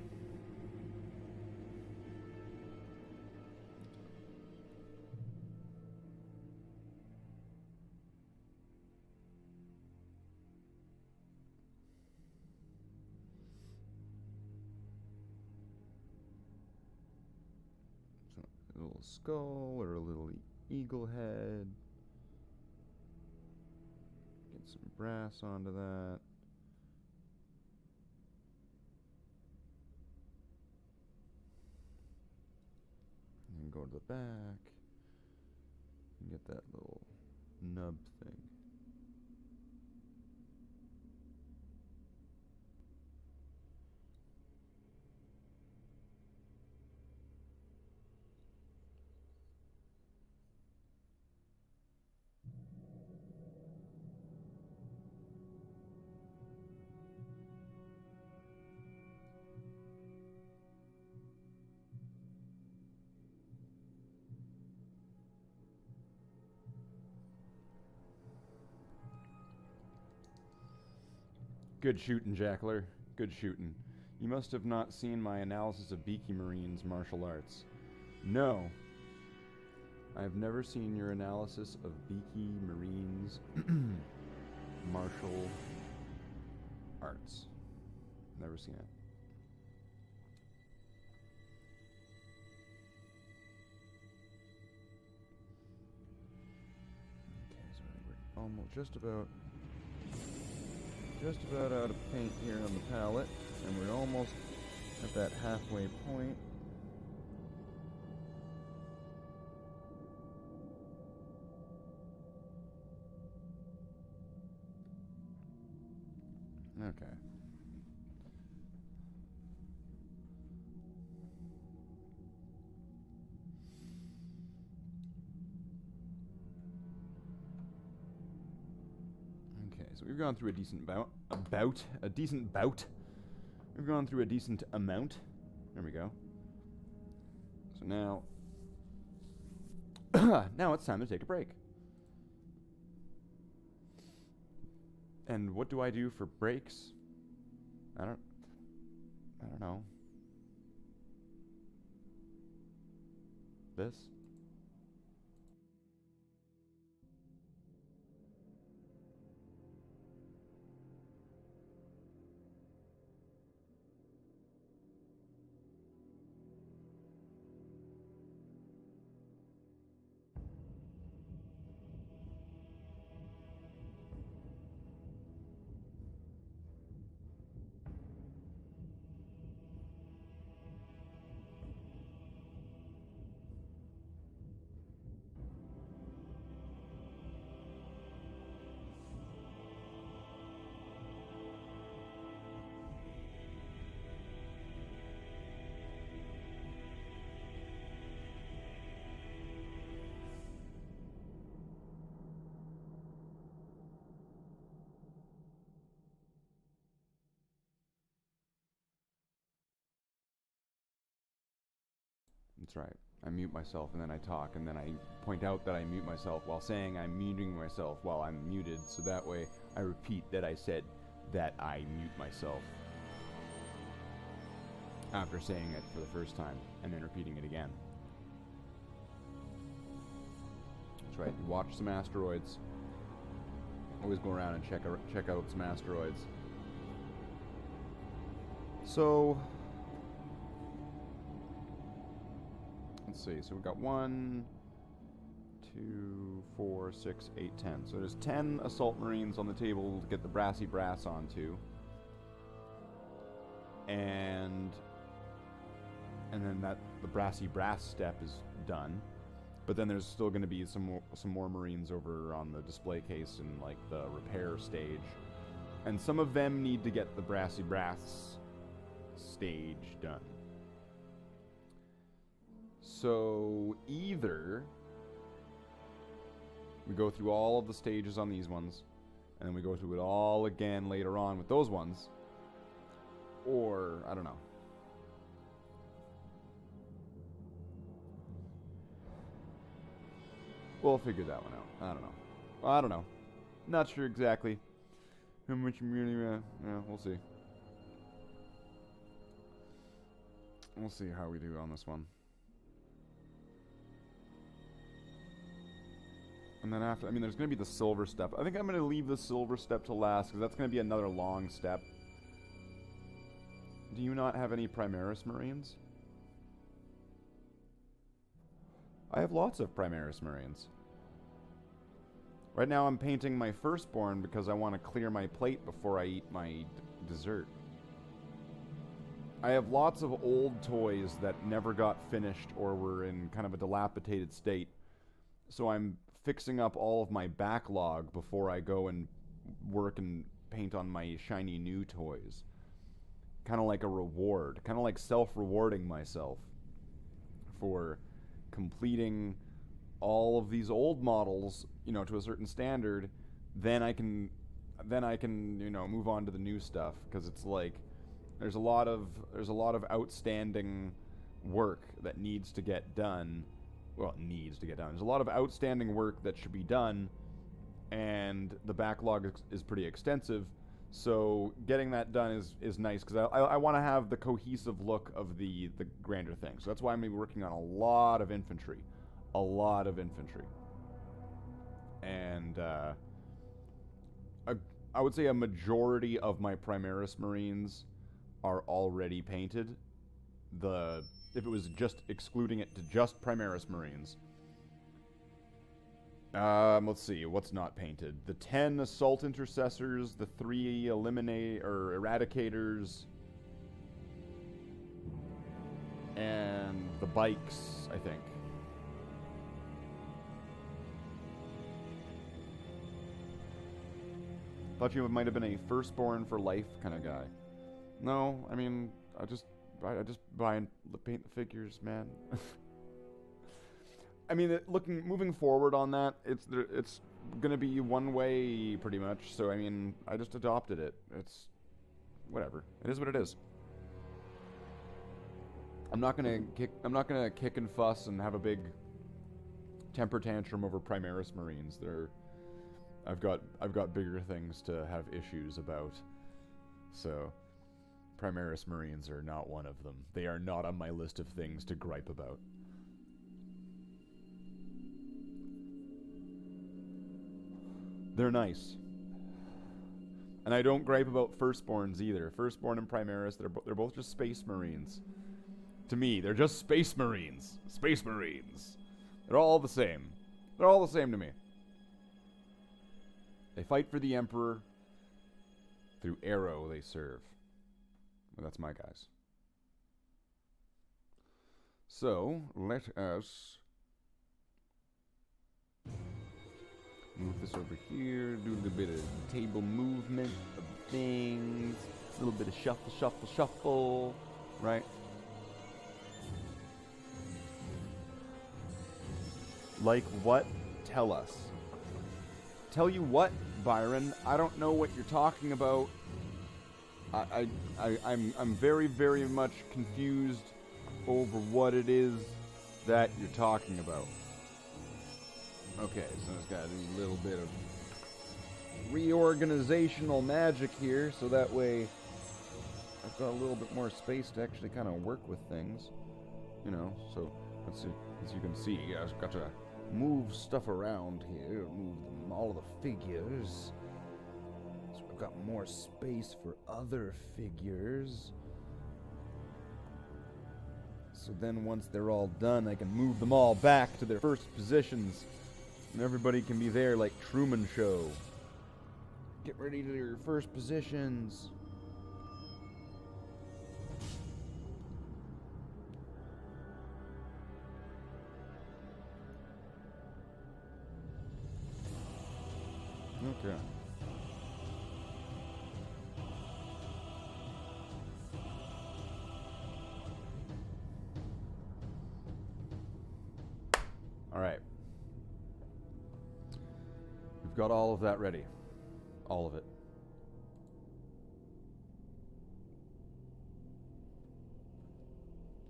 A little skull or a little eagle head. Get some brass onto that. And then go to the back and get that little nub thing. Good shooting, Jackler. Good shooting. You must have not seen my analysis of Beaky Marines martial arts. No. I have never seen your analysis of Beaky Marines martial arts. Never seen it. Okay, so I think we're almost just about out of paint here on the palette, and we're almost at that halfway point. Okay. So we've gone through a decent bout. We've gone through a decent amount. There we go. So now Now it's time to take a break. And what do I do for breaks? I don't know. This? That's right. I mute myself and then I talk, and then I point out that I mute myself while saying I'm muting myself while I'm muted, so that way I repeat that I said that I mute myself after saying it for the first time and then repeating it again. That's right. You watch some asteroids. Always go around and check out some asteroids. So let's see. So we got 1, 2, 4, 6, 8, 10. So there's 10 assault marines on the table to get the brassy brass onto, and then the brassy brass step is done. But then there's still going to be some more marines over on the display case in like the repair stage, and some of them need to get the brassy brass stage done. So either we go through all of the stages on these ones, and then we go through it all again later on with those ones, or I don't know. We'll figure that one out. I don't know. Well, I don't know. Not sure exactly how much really. Yeah, we'll see. We'll see how we do on this one. And then after, I mean, there's going to be the silver step. I think I'm going to leave the silver step to last, because that's going to be another long step. Do you not have any Primaris Marines? I have lots of Primaris Marines. Right now I'm painting my firstborn because I want to clear my plate before I eat my dessert. I have lots of old toys that never got finished or were in kind of a dilapidated state. So I'm fixing up all of my backlog before I go and work and paint on my shiny new toys. Kind of like a reward. Kind of like self-rewarding myself for completing all of these old models, you know, to a certain standard. Then I can, you know, move on to the new stuff, because it's like there's a lot of outstanding work that needs to get done. Well, it needs to get done. There's a lot of outstanding work that should be done, and the backlog is pretty extensive. So getting that done is nice, because I want to have the cohesive look of the grander thing. So that's why I'm going to be working on a lot of infantry. And I would say a majority of my Primaris Marines are already painted. If it was just excluding it to just Primaris Marines. Let's see, what's not painted? The 10 Assault Intercessors, the 3 Eradicators, and the bikes, I think. Thought you might have been a firstborn for life kind of guy. No, I mean, I just buy and paint the figures, man. I mean, moving forward on that, it's gonna be one way pretty much. So I mean, I just adopted it. It's whatever. It is what it is. I'm not gonna kick and fuss and have a big temper tantrum over Primaris Marines. I've got bigger things to have issues about. So, Primaris Marines are not one of them. They are not on my list of things to gripe about. They're nice. And I don't gripe about Firstborns either. Firstborn and Primaris, they're both just Space Marines. To me, they're just Space Marines. Space Marines. They're all the same. They're all the same to me. They fight for the Emperor. Through arrow they serve. Well, that's my guys. So, let us move this over here, do a little bit of table movement of things, a little bit of shuffle, shuffle, shuffle, right? Like what? Tell us. Tell you what, Byron? I don't know what you're talking about. I'm very, very much confused over what it is that you're talking about. Okay, so it's got a little bit of reorganizational magic here, so that way I've got a little bit more space to actually kind of work with things. You know, so let's see, as you can see, I've got to move stuff around here, move them, all of the figures. So I've got more space for other figures. So then once they're all done, I can move them all back to their first positions. And everybody can be there like Truman Show. Get ready to your first positions. Okay. All right. We've got all of that ready. All of it.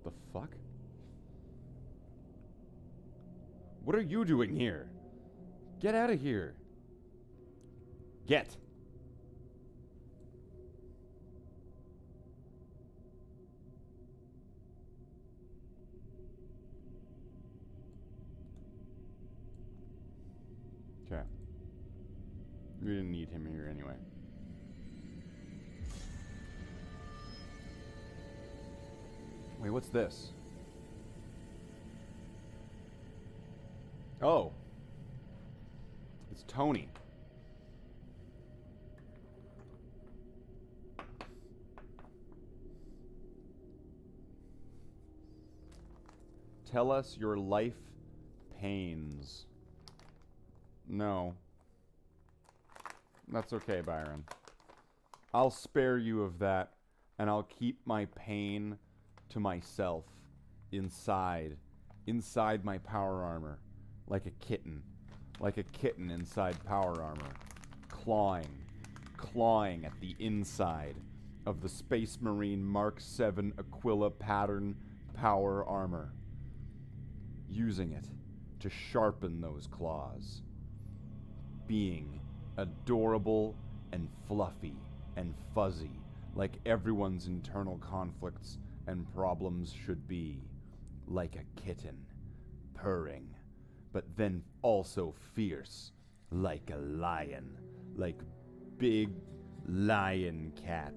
The fuck? What are you doing here? Get out of here. Get. Okay. We didn't need him here anyway. Wait, what's this? Oh. It's Tony. Tell us your life pains. No. That's okay, Byron. I'll spare you of that, and I'll keep my pain to myself inside my power armor, like a kitten inside power armor, clawing at the inside of the Space Marine Mark 7 Aquila pattern power armor, using it to sharpen those claws, being adorable and fluffy and fuzzy like everyone's internal conflicts and problems should be, like a kitten, purring, but then also fierce like a lion, like big lion cat,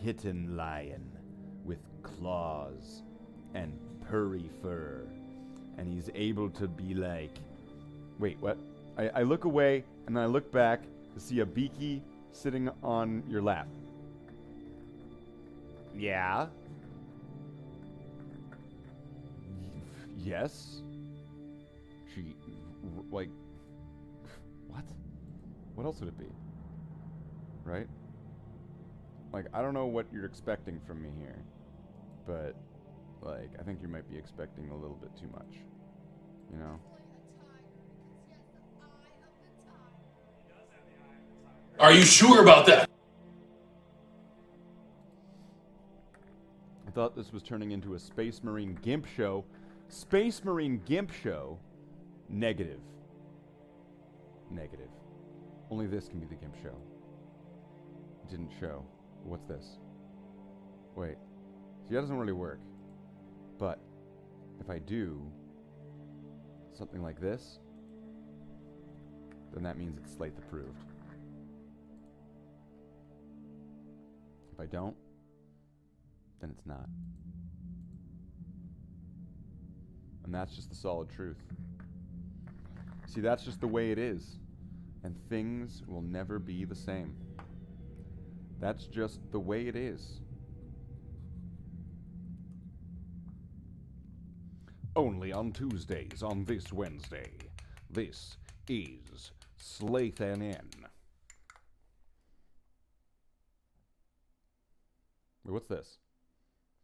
kitten lion with claws and purry fur. And he's able to be like, wait, what? I look away and then I look back to see a Beaky sitting on your lap. Yeah? Yes? She, like, what? What else would it be? Right? Like, I don't know what you're expecting from me here, but, like, I think you might be expecting a little bit too much, you know? Are you sure about that? I thought this was turning into a Space Marine Gimp show. Space Marine Gimp show? Negative. Negative. Only this can be the GIMP show. It didn't show. What's this? Wait. See, that doesn't really work. But if I do something like this, then that means it's Slathe approved. If I don't, then it's not. And that's just the solid truth. See, that's just the way it is. And things will never be the same. That's just the way it is. Only on Tuesdays on this Wednesday. This is Slathe NN. Wait, what's this?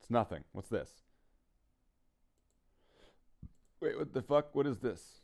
It's nothing. What's this? Wait, what the fuck? What is this?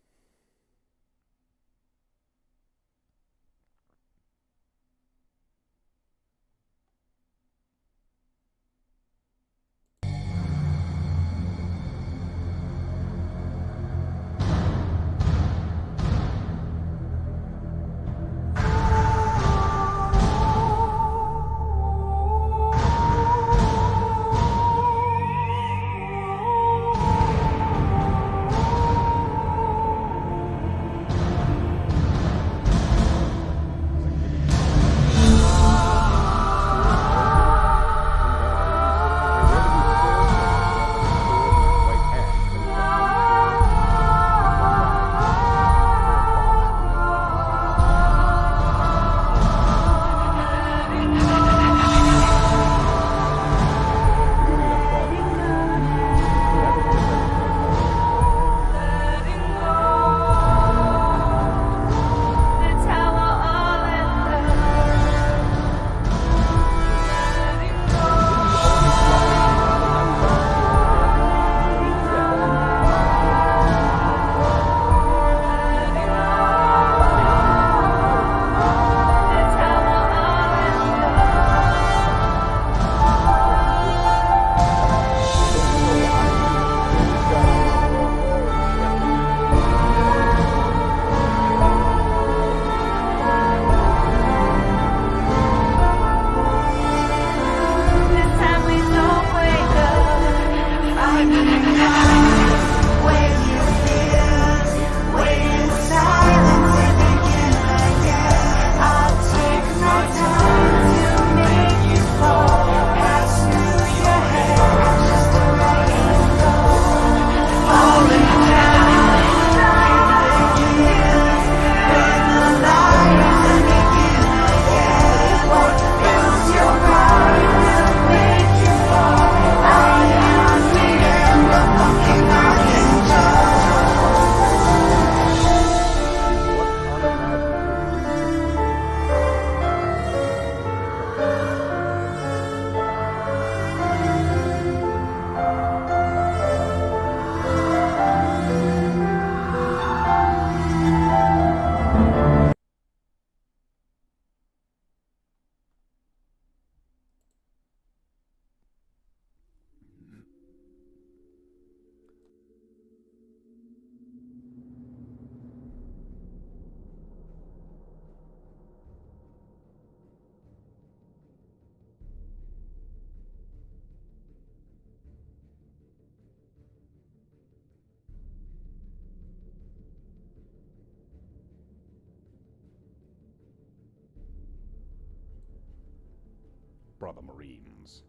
Brother Marines.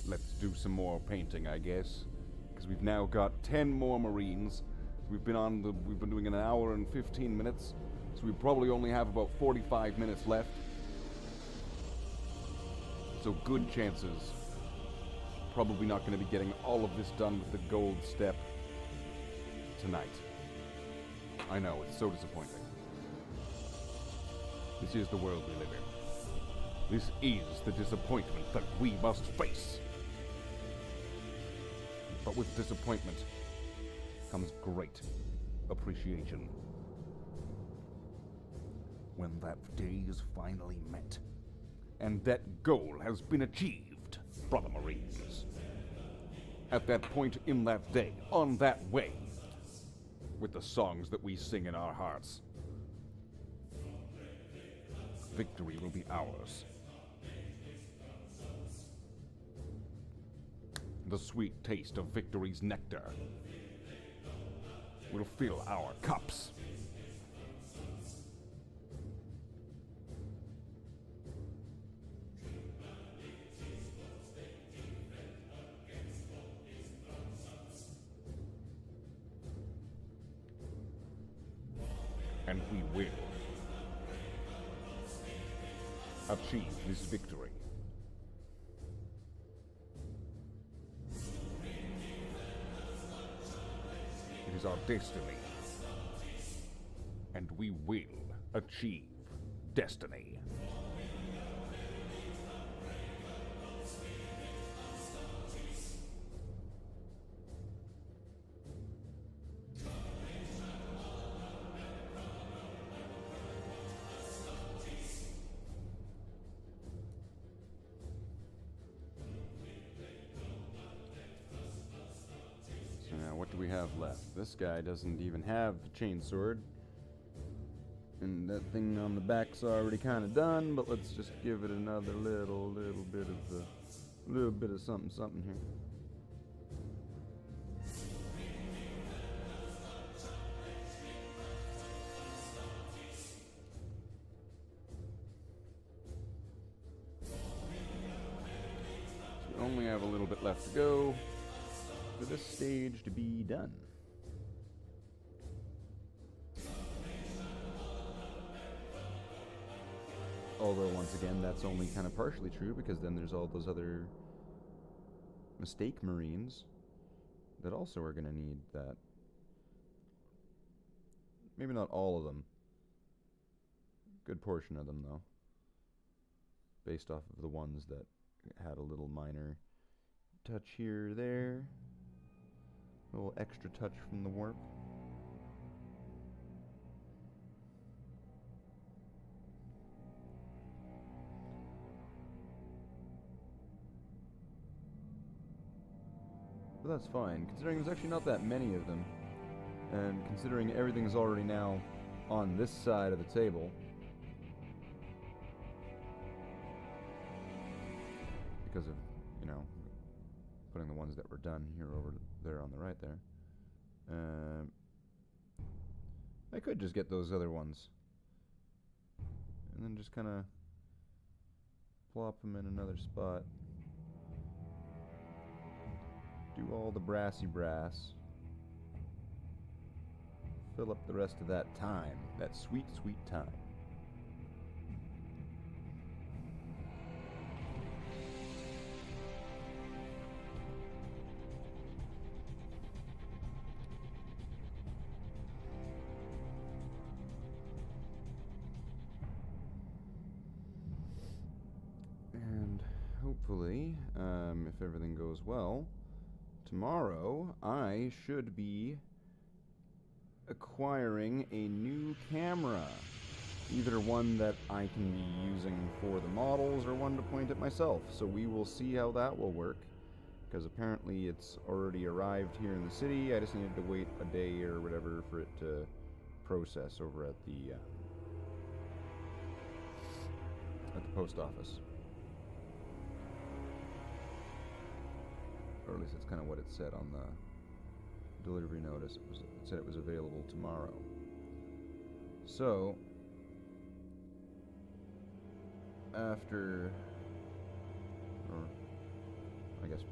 Let's do some more painting, I guess. Because we've now got 10 more Marines. We've been doing an hour and 15 minutes. So we probably only have about 45 minutes left. So good chances. Probably not going to be getting all of this done with the gold step tonight. I know, it's so disappointing. This is the world we live in. This is the disappointment that we must face. But with disappointment comes great appreciation. When that day is finally met, and that goal has been achieved, Brother Marines. At that point in that day, on that way, with the songs that we sing in our hearts. Victory will be ours. The sweet taste of victory's nectar will fill our cups. And we will achieve this victory. It is our destiny. And we will achieve destiny. So now what do we have left? This guy doesn't even have a chainsword. And that thing on the back's already kind of done, but let's just give it another little bit of something here. So we only have a little bit left to go for this stage to be done. Although, once again, that's only kind of partially true, because then there's all those other mistake marines that also are going to need that. Maybe not all of them. Good portion of them, though. Based off of the ones that had a little minor touch here or there. A little extra touch from the warp. But that's fine, considering there's actually not that many of them. And considering everything's already now on this side of the table. Because of, you know, putting the ones that were done here over there on the right there. I could just get those other ones. And then just kind of plop them in another spot. Do all the brassy brass. Fill up the rest of that time. That sweet, sweet time. And hopefully, if everything goes well, tomorrow, I should be acquiring a new camera. Either one that I can be using for the models or one to point at myself. So we will see how that will work. Because apparently it's already arrived here in the city. I just needed to wait a day or whatever for it to process over at the post office. Or at least that's kind of what it said on the delivery notice. It said it was available tomorrow. So, after, or I guess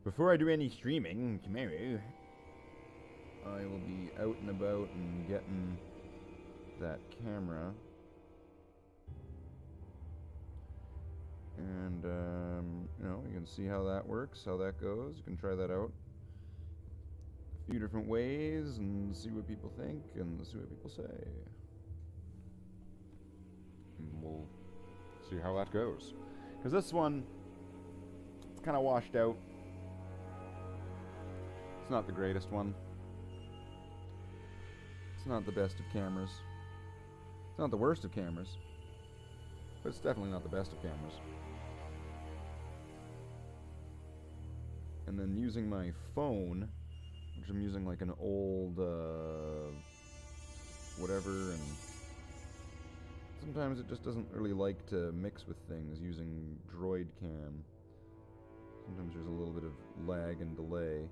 before I do any streaming tomorrow, I will be out and about and getting that camera. And, you know, you can see how that works, how that goes. You can try that out a few different ways and see what people think and see what people say. And we'll see how that goes. Because this one, it's kind of washed out. It's not the greatest one. It's not the best of cameras. It's not the worst of cameras. But it's definitely not the best of cameras. And then using my phone which I'm using like an old whatever, and sometimes it just doesn't really like to mix with things using Droid Cam. Sometimes there's a little bit of lag and delay.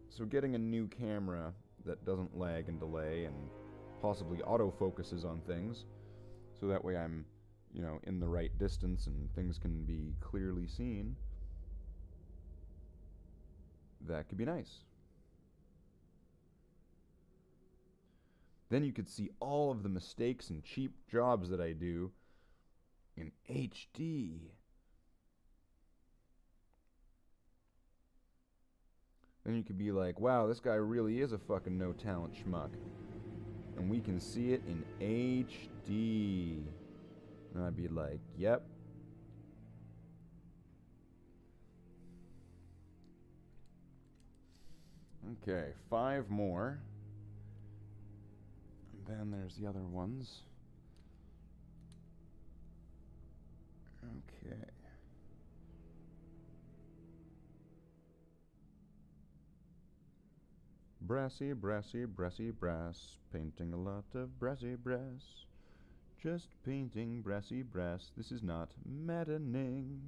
So getting a new camera that doesn't lag and delay and possibly autofocuses on things, so that way I'm, you know, in the right distance and things can be clearly seen, that could be nice. Then you could see all of the mistakes and cheap jobs that I do in HD. Then you could be like, wow, this guy really is a fucking no-talent schmuck. And we can see it in HD. And I'd be like, yep. Okay, 5 more. And then there's the other ones. Okay. Brassy, brassy, brassy, brass. Painting a lot of brassy brass. Just painting brassy brass. This is not maddening.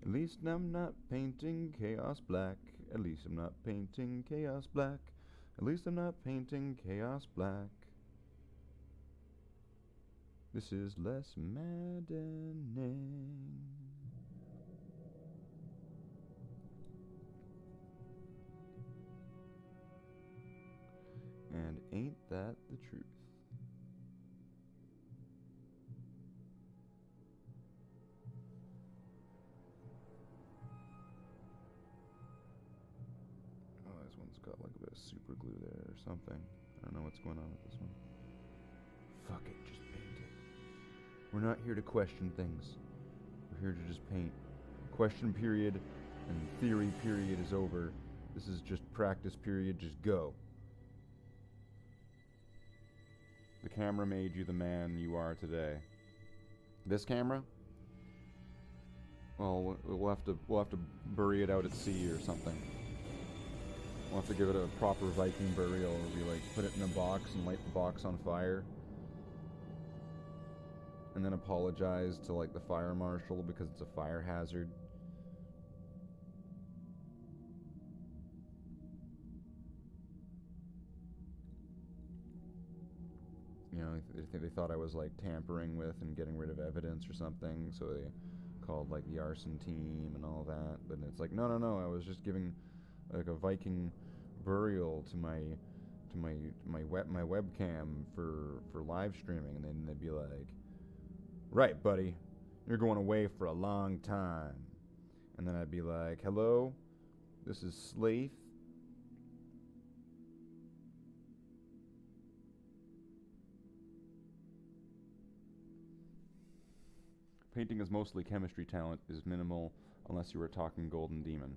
At least I'm not painting chaos black. At least I'm not painting chaos black. At least I'm not painting chaos black. This is less maddening. And ain't that the truth? Oh, this one's got like a bit of super glue there or something. I don't know what's going on with this one. Fuck it, just paint it. We're not here to question things. We're here to just paint. Question period and theory period is over. This is just practice period, just go. The camera made you the man you are today. This camera? Well, we'll have to bury it out at sea or something. We'll have to give it a proper Viking burial. We like put it in a box and light the box on fire, and then apologize to like the fire marshal because it's a fire hazard. You know, they thought I was like tampering with and getting rid of evidence or something, so they called like the arson team and all that. But it's like, no, I was just giving like a Viking burial to my webcam for live streaming. And then they'd be like, right, buddy, you're going away for a long time. And then I'd be like, hello, this is Slathe. Painting is mostly chemistry talent, is minimal unless you were talking Golden Demon.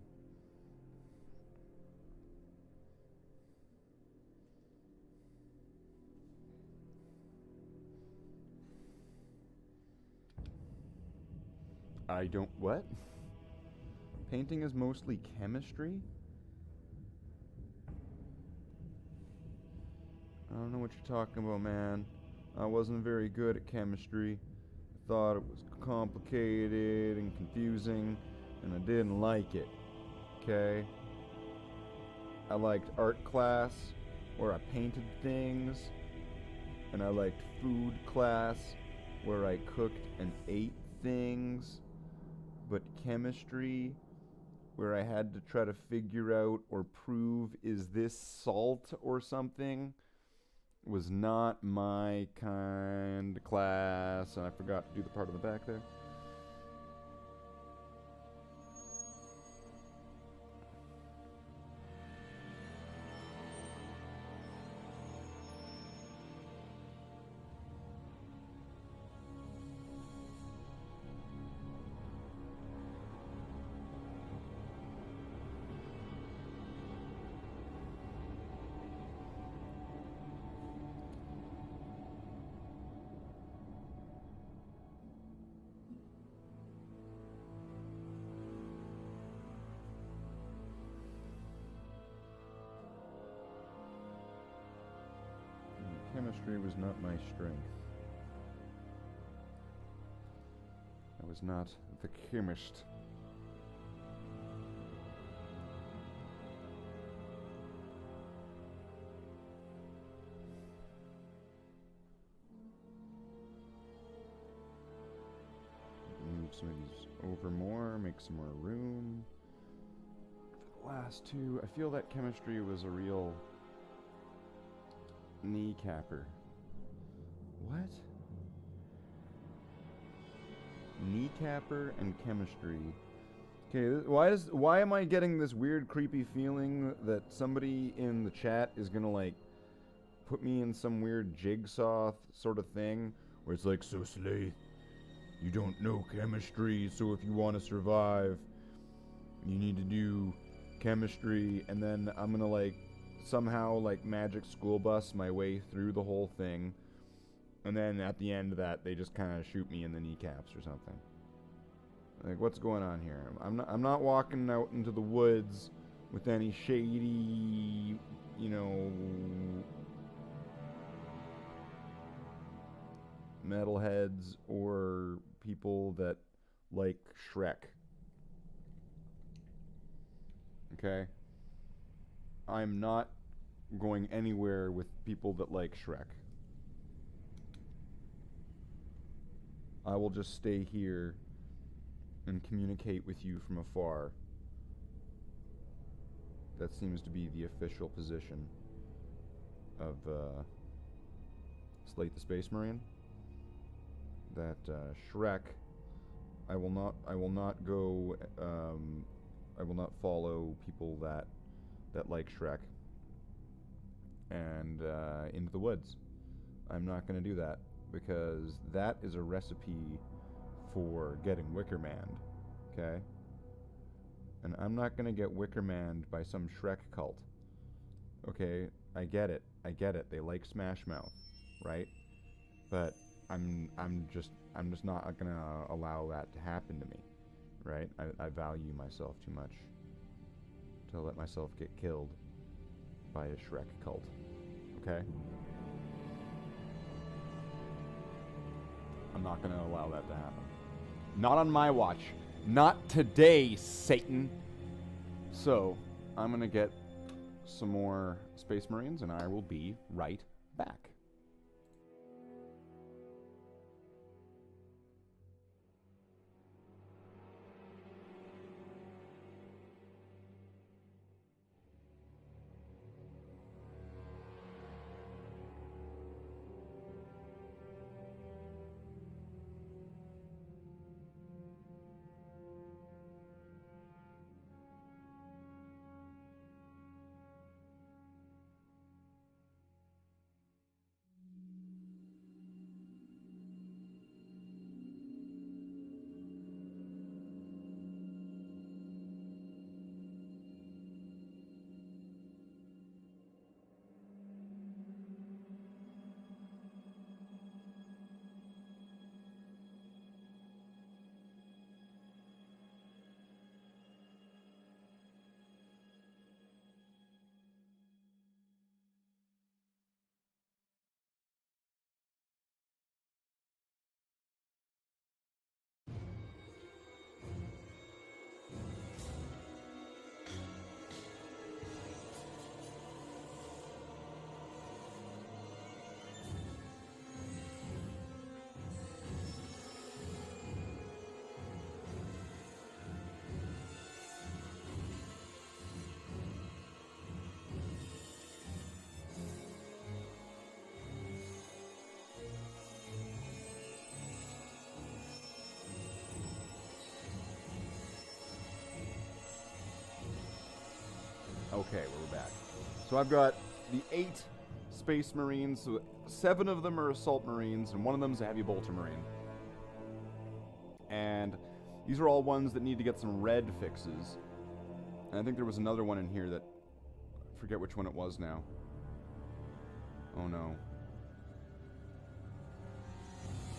I don't... What? Painting is mostly chemistry? I don't know what you're talking about, man. I wasn't very good at chemistry. I thought it was complicated and confusing, and I didn't like it. Okay? I liked art class, where I painted things, and I liked food class, where I cooked and ate things. But chemistry, where I had to try to figure out or prove, is this salt or something, was not my kind of class. And I forgot to do the part on the back there. Chemistry was not my strength. I was not the chemist. Move some of these over more, make some more room. For the last two, I feel that chemistry was a real kneecapper. What? Kneecapper and chemistry. Okay, why am I getting this weird creepy feeling that somebody in the chat is gonna like put me in some weird jigsaw sort of thing where it's like, so Slathe, you don't know chemistry, so if you want to survive, you need to do chemistry, and then I'm gonna like somehow like magic school bus my way through the whole thing, and then at the end of that they just kind of shoot me in the kneecaps or something. Like, what's going on here? I'm not walking out into the woods with any shady, you know, metalheads or people that like Shrek. Okay? I'm not going anywhere with people that like Shrek. I will just stay here and communicate with you from afar. That seems to be the official position of Slathe the Space Marine. That Shrek, I will not go. I will not follow people that like Shrek and into the woods. I'm not going to do that because that is a recipe for getting Wickermanned, okay? And I'm not going to get Wickermanned by some Shrek cult, okay? I get it. They like Smash Mouth, right? But I'm just not going to allow that to happen to me, right? I value myself too much to let myself get killed by a Shrek cult, okay? I'm not going to allow that to happen. Not on my watch. Not today, Satan. So, I'm going to get some more Space Marines, and I will be right back. Okay, we're back. So I've got the 8 Space Marines. So 7 of them are Assault Marines, and 1 of them is a Heavy Bolter Marine. And these are all ones that need to get some red fixes. And I think there was another one in here that... I forget which one it was now. Oh no.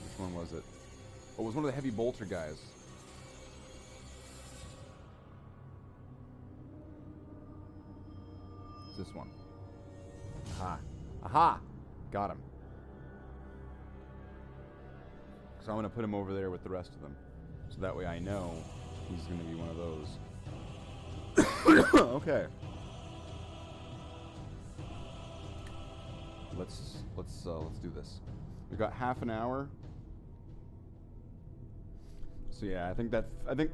Which one was it? Oh, it was one of the Heavy Bolter guys. This one. Aha. Aha! Got him. So I'm going to put him over there with the rest of them. So that way I know he's going to be one of those. Okay. Let's do this. We've got half an hour. So yeah, I think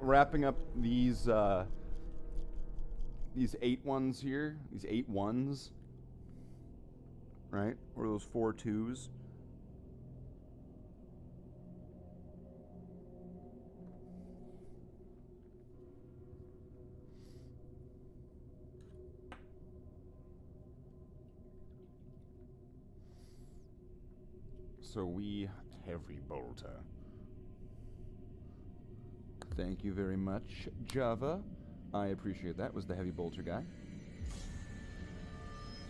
wrapping up these 8 ones here, these 8 ones, right? Or those 4 2s. So we heavy bolter. Thank you very much, Java. I appreciate that. Was the heavy bolter guy.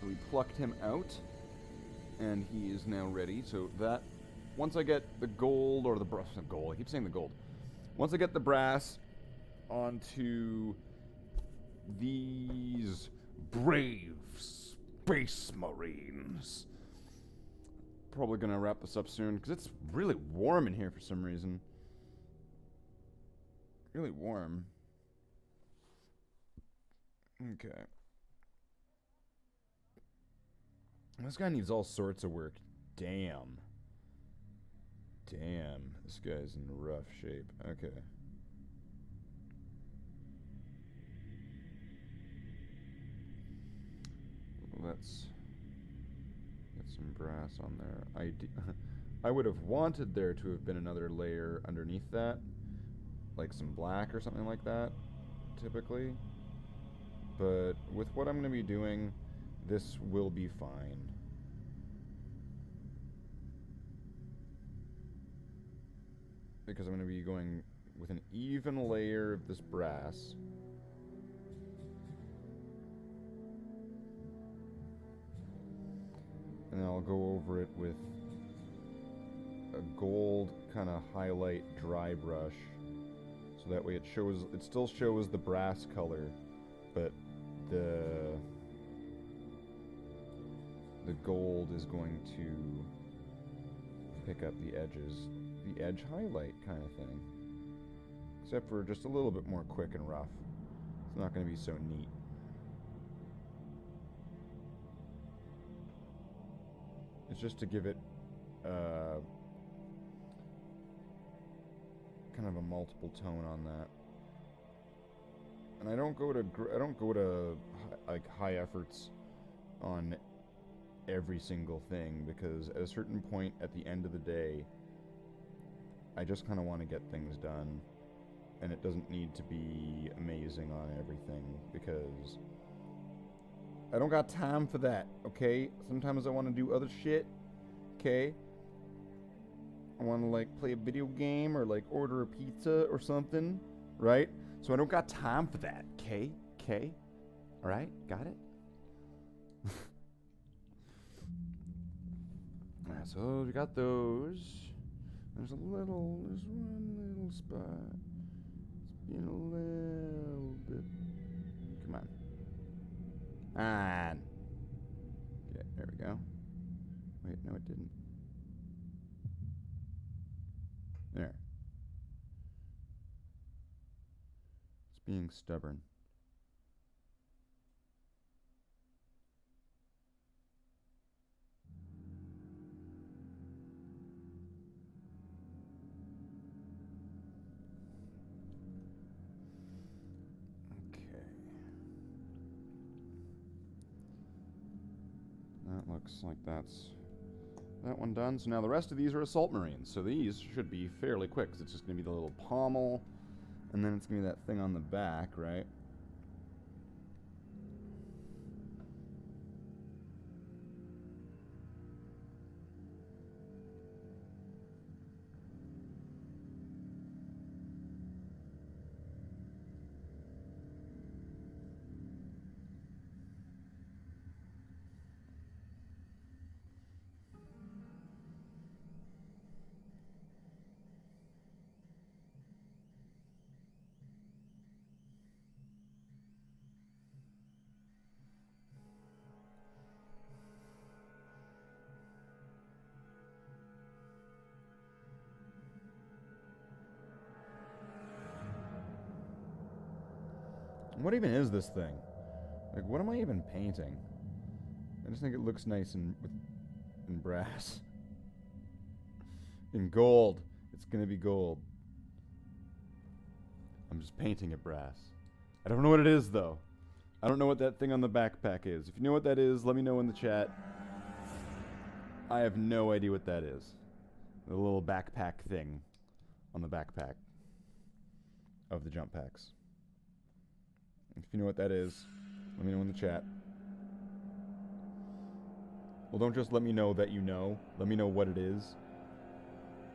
So we plucked him out, and he is now ready. So that, once I get the gold, or the gold, I keep saying the gold. Once I get the brass onto these brave space marines, probably gonna wrap this up soon, because it's really warm in here for some reason. Really warm. Okay. This guy needs all sorts of work. Damn. Damn. This guy's in rough shape. Okay. Let's get some brass on there. I would have wanted there to have been another layer underneath that. Like some black or something like that, typically. But with what I'm going to be doing, this will be fine. Because I'm going to be going with an even layer of this brass. And then I'll go over it with a gold kind of highlight dry brush. So that way it still shows the brass color, but the gold is going to pick up the edges, the edge highlight kind of thing. Except for just a little bit more quick and rough. It's not going to be so neat. It's just to give it kind of a multiple tone on that. And I don't go to like high efforts on every single thing, because at a certain point at the end of the day, I just kind of want to get things done, and it doesn't need to be amazing on everything, because I don't got time for that, okay? Sometimes I want to do other shit, okay? I want to, like, play a video game or, like, order a pizza or something, right? So I don't got time for that, okay? Okay? Alright? Got it? Alright, so we got those. There's one little spot. It's been a little bit. Come on. On. Okay, there we go. Wait, no it didn't. There. It's being stubborn. That looks like that's that one done. So now the rest of these are assault marines. So these should be fairly quick, because it's just going to be the little pommel, and then it's going to be that thing on the back, right? What even is this thing? Like, what am I even painting? I just think it looks nice in brass. In gold. It's gonna be gold. I'm just painting it brass. I don't know what it is, though. I don't know what that thing on the backpack is. If you know what that is, let me know in the chat. I have no idea what that is. The little backpack thing on the backpack of the jump packs. If you know what that is, let me know in the chat. Well, don't just let me know that you know. Let me know what it is.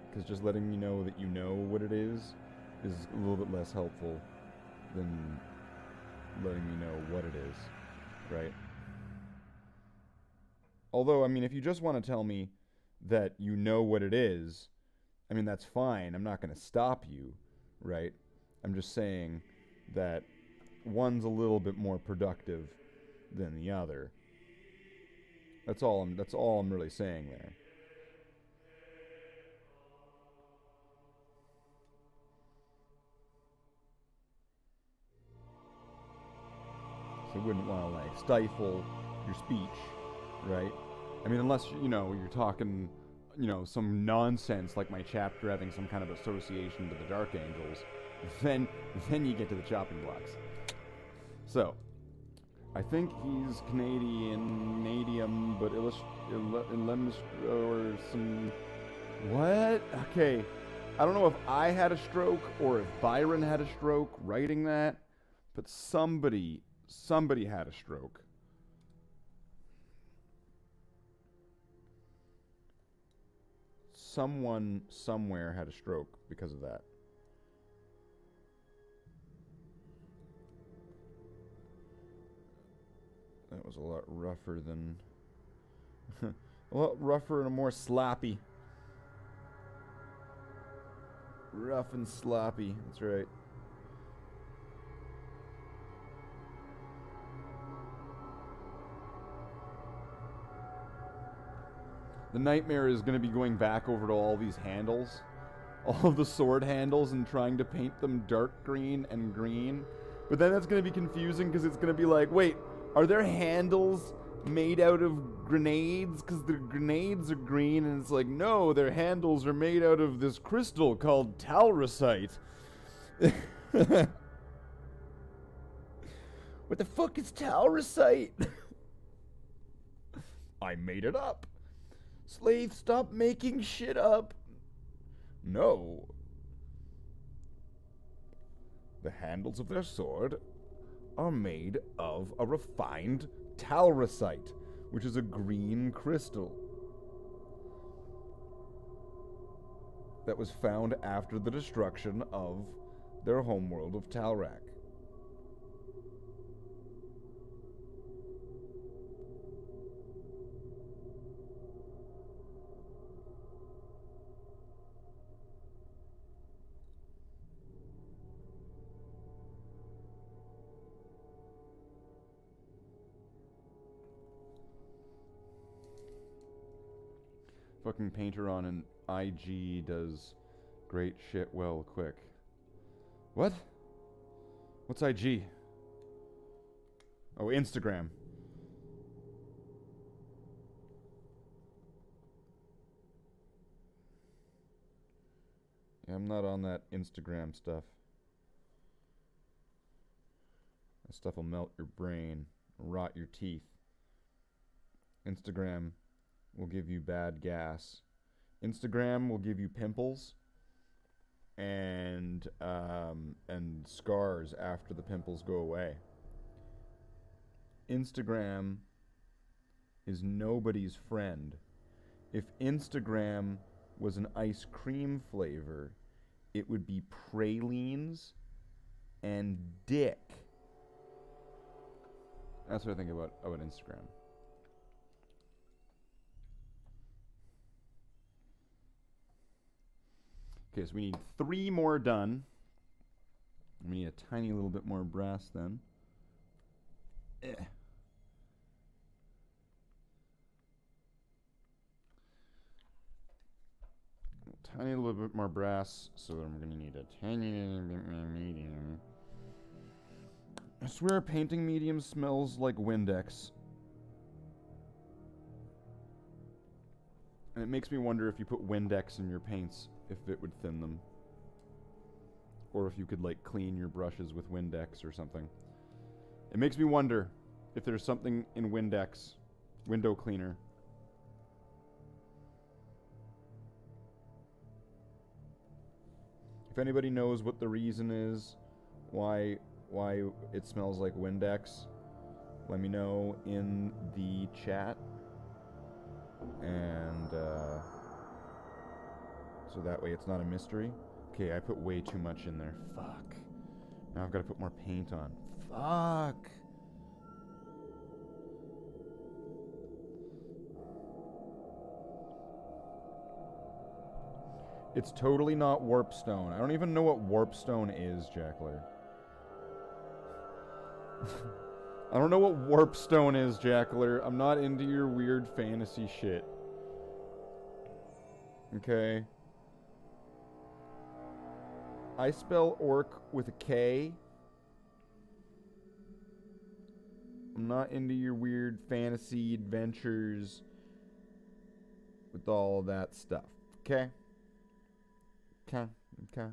Because just letting me know that you know what it is a little bit less helpful than letting me know what it is, right? Although, I mean, if you just want to tell me that you know what it is, I mean, that's fine. I'm not going to stop you, right? I'm just saying that one's a little bit more productive than the other. That's all I'm really saying there. So you wouldn't want to, like, stifle your speech, right? I mean, unless, you know, you're talking, you know, some nonsense like my chapter having some kind of association to the Dark Angels, then you get to the chopping blocks. So, I think he's Canadian, but or some... What? Okay. I don't know if I had a stroke or if Byron had a stroke writing that, but somebody had a stroke. Someone somewhere had a stroke because of that. That was a lot rougher than... a lot rougher and more sloppy. Rough and sloppy, that's right. The nightmare is going to be going back over to all these handles. All of the sword handles and trying to paint them dark green and green. But then that's going to be confusing because it's going to be like, wait, are there handles made out of grenades? Because the grenades are green, and it's like, no, their handles are made out of this crystal called talrosite. What the fuck is talrosite? I made it up. Slathe, stop making shit up. No. The handles of their sword are made of a refined talrosite, which is a green crystal that was found after the destruction of their homeworld of Talrak. Fucking painter on an IG does great shit well quick. What? What's IG? Oh, Instagram. Yeah, I'm not on that Instagram stuff. That stuff will melt your brain, rot your teeth. Instagram will give you bad gas. Instagram will give you pimples and scars after the pimples go away. Instagram is nobody's friend. If Instagram was an ice cream flavor, it would be pralines and dick. That's what I think about Instagram. Okay, so we need 3 more done. We need a tiny little bit more brass then. Tiny little bit more brass, so I'm going to need a tiny little bit more medium. swear a painting medium smells like Windex. And it makes me wonder if you put Windex in your paints, if it would thin them. Or if you could, like, clean your brushes with Windex or something. It makes me wonder if there's something in Windex, window cleaner. If anybody knows what the reason is why it smells like Windex, let me know in the chat. And so that way it's not a mystery. Okay, I put way too much in there. Fuck. Now I've got to put more paint on. Fuck. It's totally not warpstone. I don't even know what warpstone is, Jackler. I don't know what warpstone is, Jackler. I'm not into your weird fantasy shit. Okay. I spell orc with a K. I'm not into your weird fantasy adventures with all that stuff. Okay? Okay. Okay.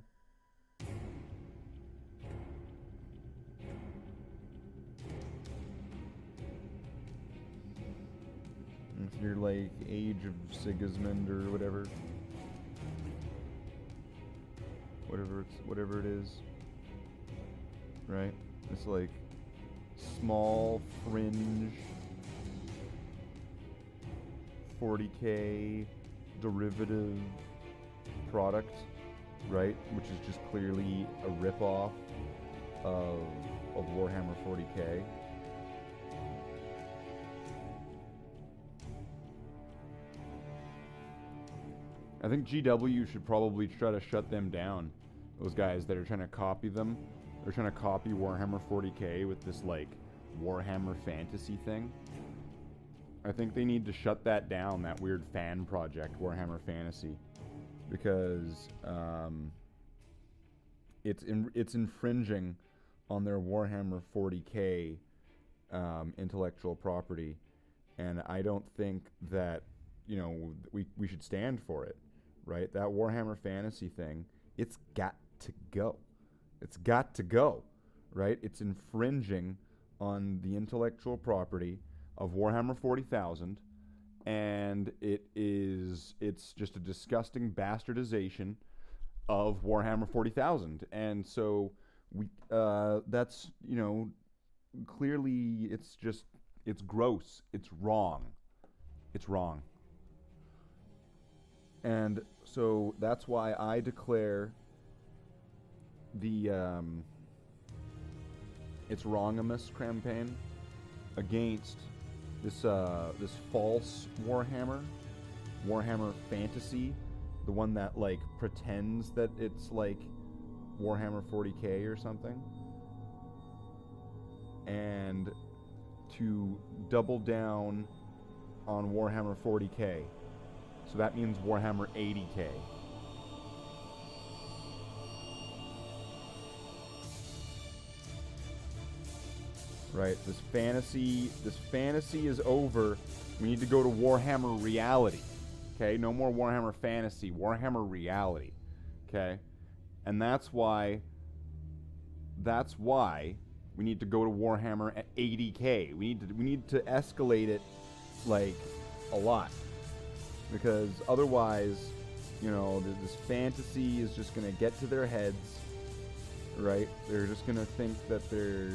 If you're like Age of Sigismund or whatever. Whatever it is. Right? It's like small fringe 40k derivative product, right? Which is just clearly a ripoff of Warhammer 40k. I think GW should probably try to shut them down. Those guys that are trying to copy them. They're trying to copy Warhammer 40k with this, like, Warhammer fantasy thing. I think they need to shut that down, that weird fan project, Warhammer Fantasy. Because, it's infringing on their Warhammer 40k intellectual property. And I don't think that, you know, we should stand for it. Right? That Warhammer Fantasy thing, it's got to go. It's got to go. Right? It's infringing on the intellectual property of Warhammer 40,000, and it's just a disgusting bastardization of Warhammer 40,000. And so that's, you know, clearly it's gross. It's wrong. It's wrong. And so that's why I declare the It's Wrongimus campaign against this false Warhammer Fantasy, the one that like pretends that it's like Warhammer 40k or something, and to double down on Warhammer 40k. So that means Warhammer 80k. Right, this fantasy is over. We need to go to Warhammer reality. Okay, no more Warhammer fantasy, Warhammer reality. Okay? And that's why we need to go to Warhammer at 80k. We need to escalate it like a lot. Because otherwise, you know, this fantasy is just going to get to their heads, right? They're just going to think that they're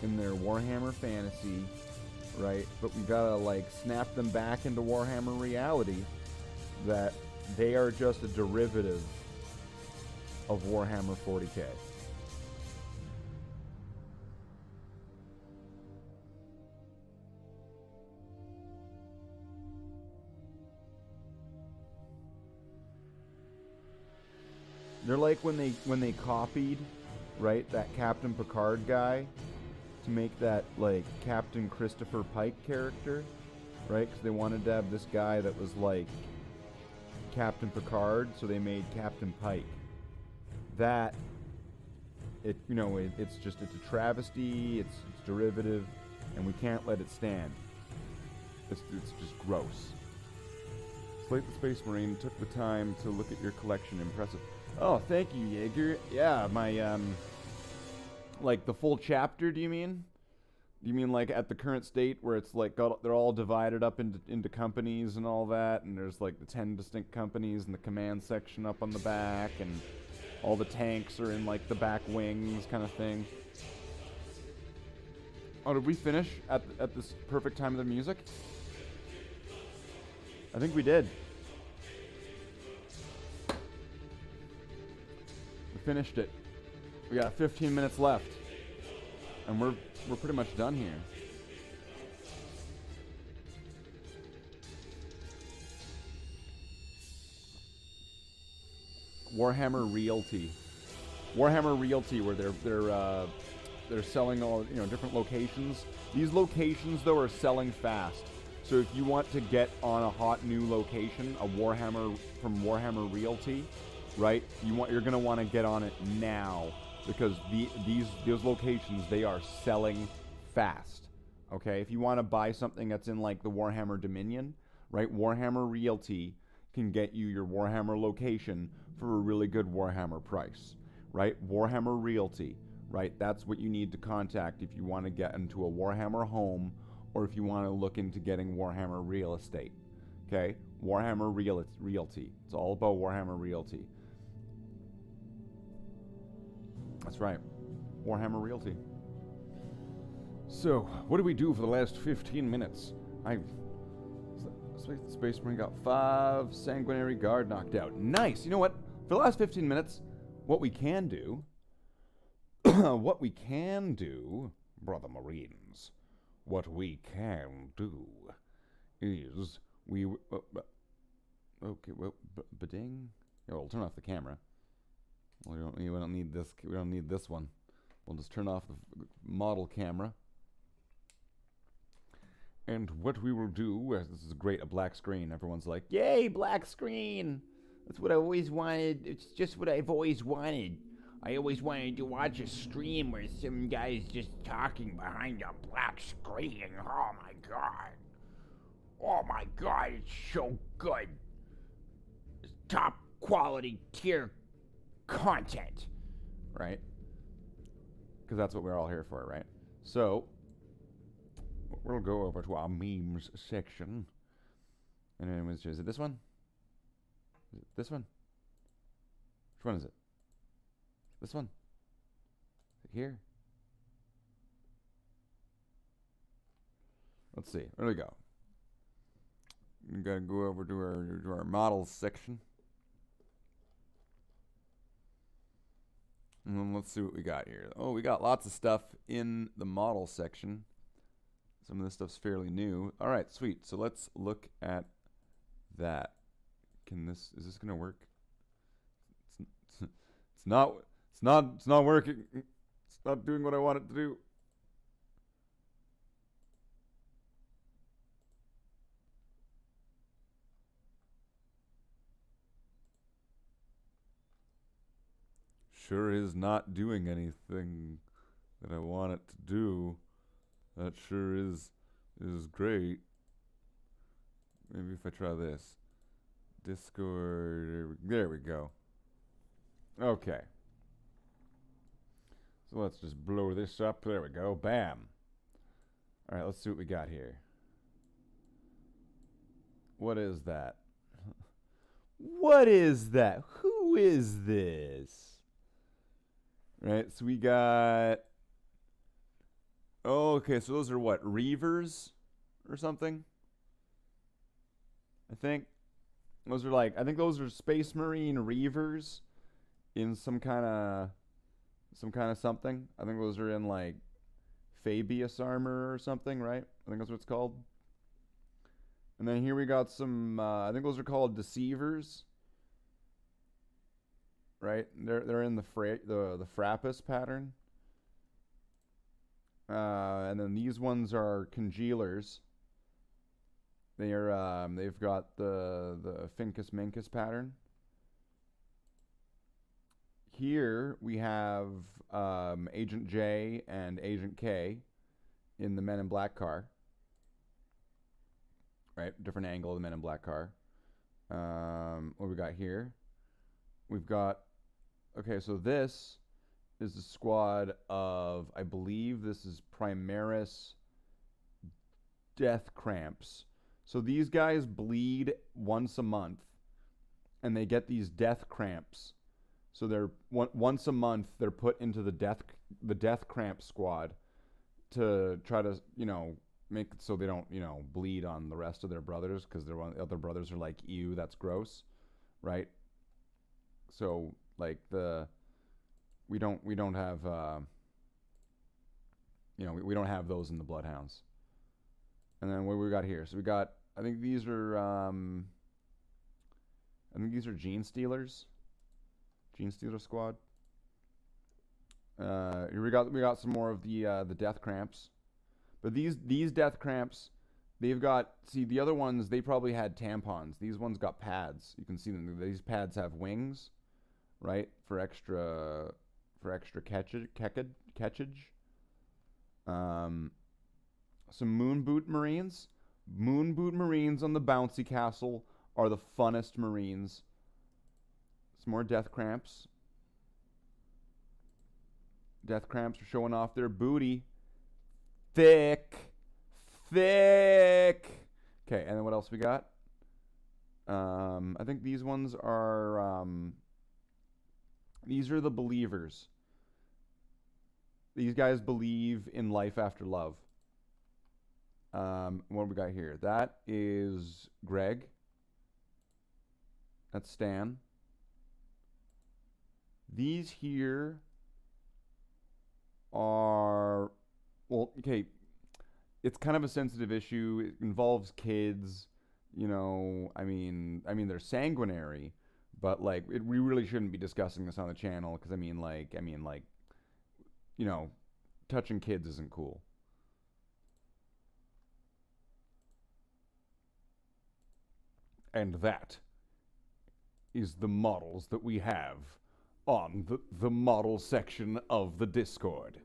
in their Warhammer fantasy, right? But we got to, like, snap them back into Warhammer reality that they are just a derivative of Warhammer 40k. They're like when they copied, right, that Captain Picard guy to make that, like, Captain Christopher Pike character, right? Because they wanted to have this guy that was like Captain Picard, so they made Captain Pike. That it's a travesty, it's derivative, and we can't let it stand. It's just gross. Slathe the Space Marine took the time to look at your collection. Impressive. Oh, thank you, Jaeger. Yeah, my like the full chapter. Do you mean? Do you mean like at the current state where it's like they're all divided up into companies and all that, and there's like the 10 distinct companies and the command section up on the back, and all the tanks are in like the back wings, kind of thing. Oh, did we finish at this perfect time of the music? I think we did. We finished it. We got 15 minutes left, and we're pretty much done here. Warhammer Realty. Warhammer Realty, where they're selling all different locations. These locations though are selling fast. So if you want to get on a hot new location, a Warhammer from Warhammer Realty, right? You're gonna want to get on it now, because those locations, they are selling fast. Okay, if you want to buy something that's in like the Warhammer Dominion, right? Warhammer Realty can get you your Warhammer location for a really good Warhammer price, right? Warhammer Realty, right? That's what you need to contact if you want to get into a Warhammer home, or if you want to look into getting Warhammer real estate. Okay, Warhammer Realty. It's all about Warhammer Realty. That's right, Warhammer Realty. So, what did we do for the last 15 minutes? Space Marine got 5 Sanguinary Guard knocked out. Nice. You know what? For the last 15 minutes, what we can do, brother Marines, what we can do is bading. Oh, we'll turn off the camera. We don't need this. We don't need this one. We'll just turn off the model camera. And what we will do, this is great, a black screen. Everyone's like, yay, black screen. That's what I always wanted. It's just what I've always wanted. I always wanted to watch a stream where some guy's just talking behind a black screen. Oh my god. Oh my god, it's so good. It's top quality tier content. Right? Because that's what we're all here for, right? So, we'll go over to our memes section. And is it this one? Is it this one? Which one is it? This one? Is it here? Let's see. Where do we go? We gotta go over to our models section. And then let's see what we got here. Oh, we got lots of stuff in the model section. Some of this stuff's fairly new. All right, sweet. So let's look at that. Is this gonna work? It's not working. It's not doing what I want it to do. Sure is not doing anything that I want it to do. That sure is great. Maybe if I try this. Discord, there we go. Okay. So let's just blow this up. There we go. Bam. All right, let's see what we got here. What is that? What is that? Who is this? Right, so we got... Oh, okay, so those are what? Reavers or something? I think. Those are like, I think those are Space Marine Reavers in some kind of something. I think those are in like Fabius armor or something, right? I think that's what it's called. And then here we got some, I think those are called Deceivers. Right? They're in the Frappus pattern. And then these ones are Congealers. They've got the Fincus Mincus pattern. here we have Agent J and Agent K in the Men in Black car. Right, different angle of the Men in Black car. What we got here? We've got, okay, so this is the squad of, I believe this is Primaris Death Cramps. So these guys bleed once a month, and they get these death cramps. So they're once a month they're put into the death cramp squad to try to, you know, make it so they don't, you know, bleed on the rest of their brothers, because their other brothers are like, ew, that's gross, right? So like we don't have you know, we don't have those in the Bloodhounds. And then what we got here? So we got, I think these are Gene Stealers. Gene Stealer squad. Here we got some more of the Death Cramps. But these Death Cramps, they've got, see, the other ones, they probably had tampons. These ones got pads. You can see them. These pads have wings, right? For extra catchage. Some Moon Boot Marines. Moon Boot Marines on the bouncy castle are the funnest Marines. Some more Death Cramps. Death Cramps are showing off their booty. Thick. Okay, and then what else we got? I think these ones are, these are the believers. These guys believe in life after love. What we got here? That is Greg. That's Stan. These here are, well, okay, it's kind of a sensitive issue. It involves kids, you know. I mean they're sanguinary, but like we really shouldn't be discussing this on the channel, because I mean like you know, touching kids isn't cool. And that is the models that we have on the model section of the Discord.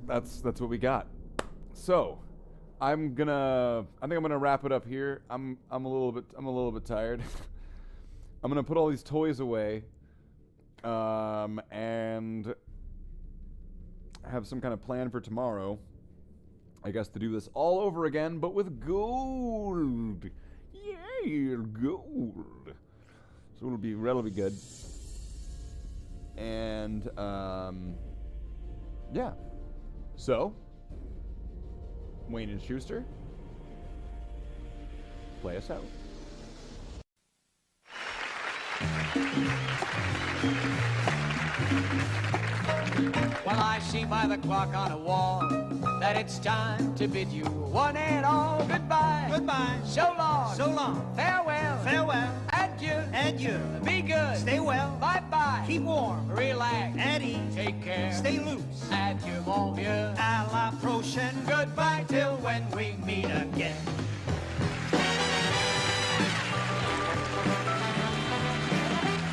That's what we got. So, I think I'm gonna wrap it up here. I'm a little bit tired. I'm gonna put all these toys away, and have some kind of plan for tomorrow. I guess to do this all over again, but with gold. Yeah, gold. So it'll be relatively good. And yeah. So, Wayne and Schuster, play us out. Well, I see by the clock on a wall that it's time to bid you one and all goodbye. Goodbye. So long. So long. Farewell. Farewell. Adieu. Adieu. Be good. Stay well. Bye-bye. Keep warm. Relax. At ease. Take care. Stay loose. Adieu, mon vieux. À la prochaine. Goodbye till when we meet again.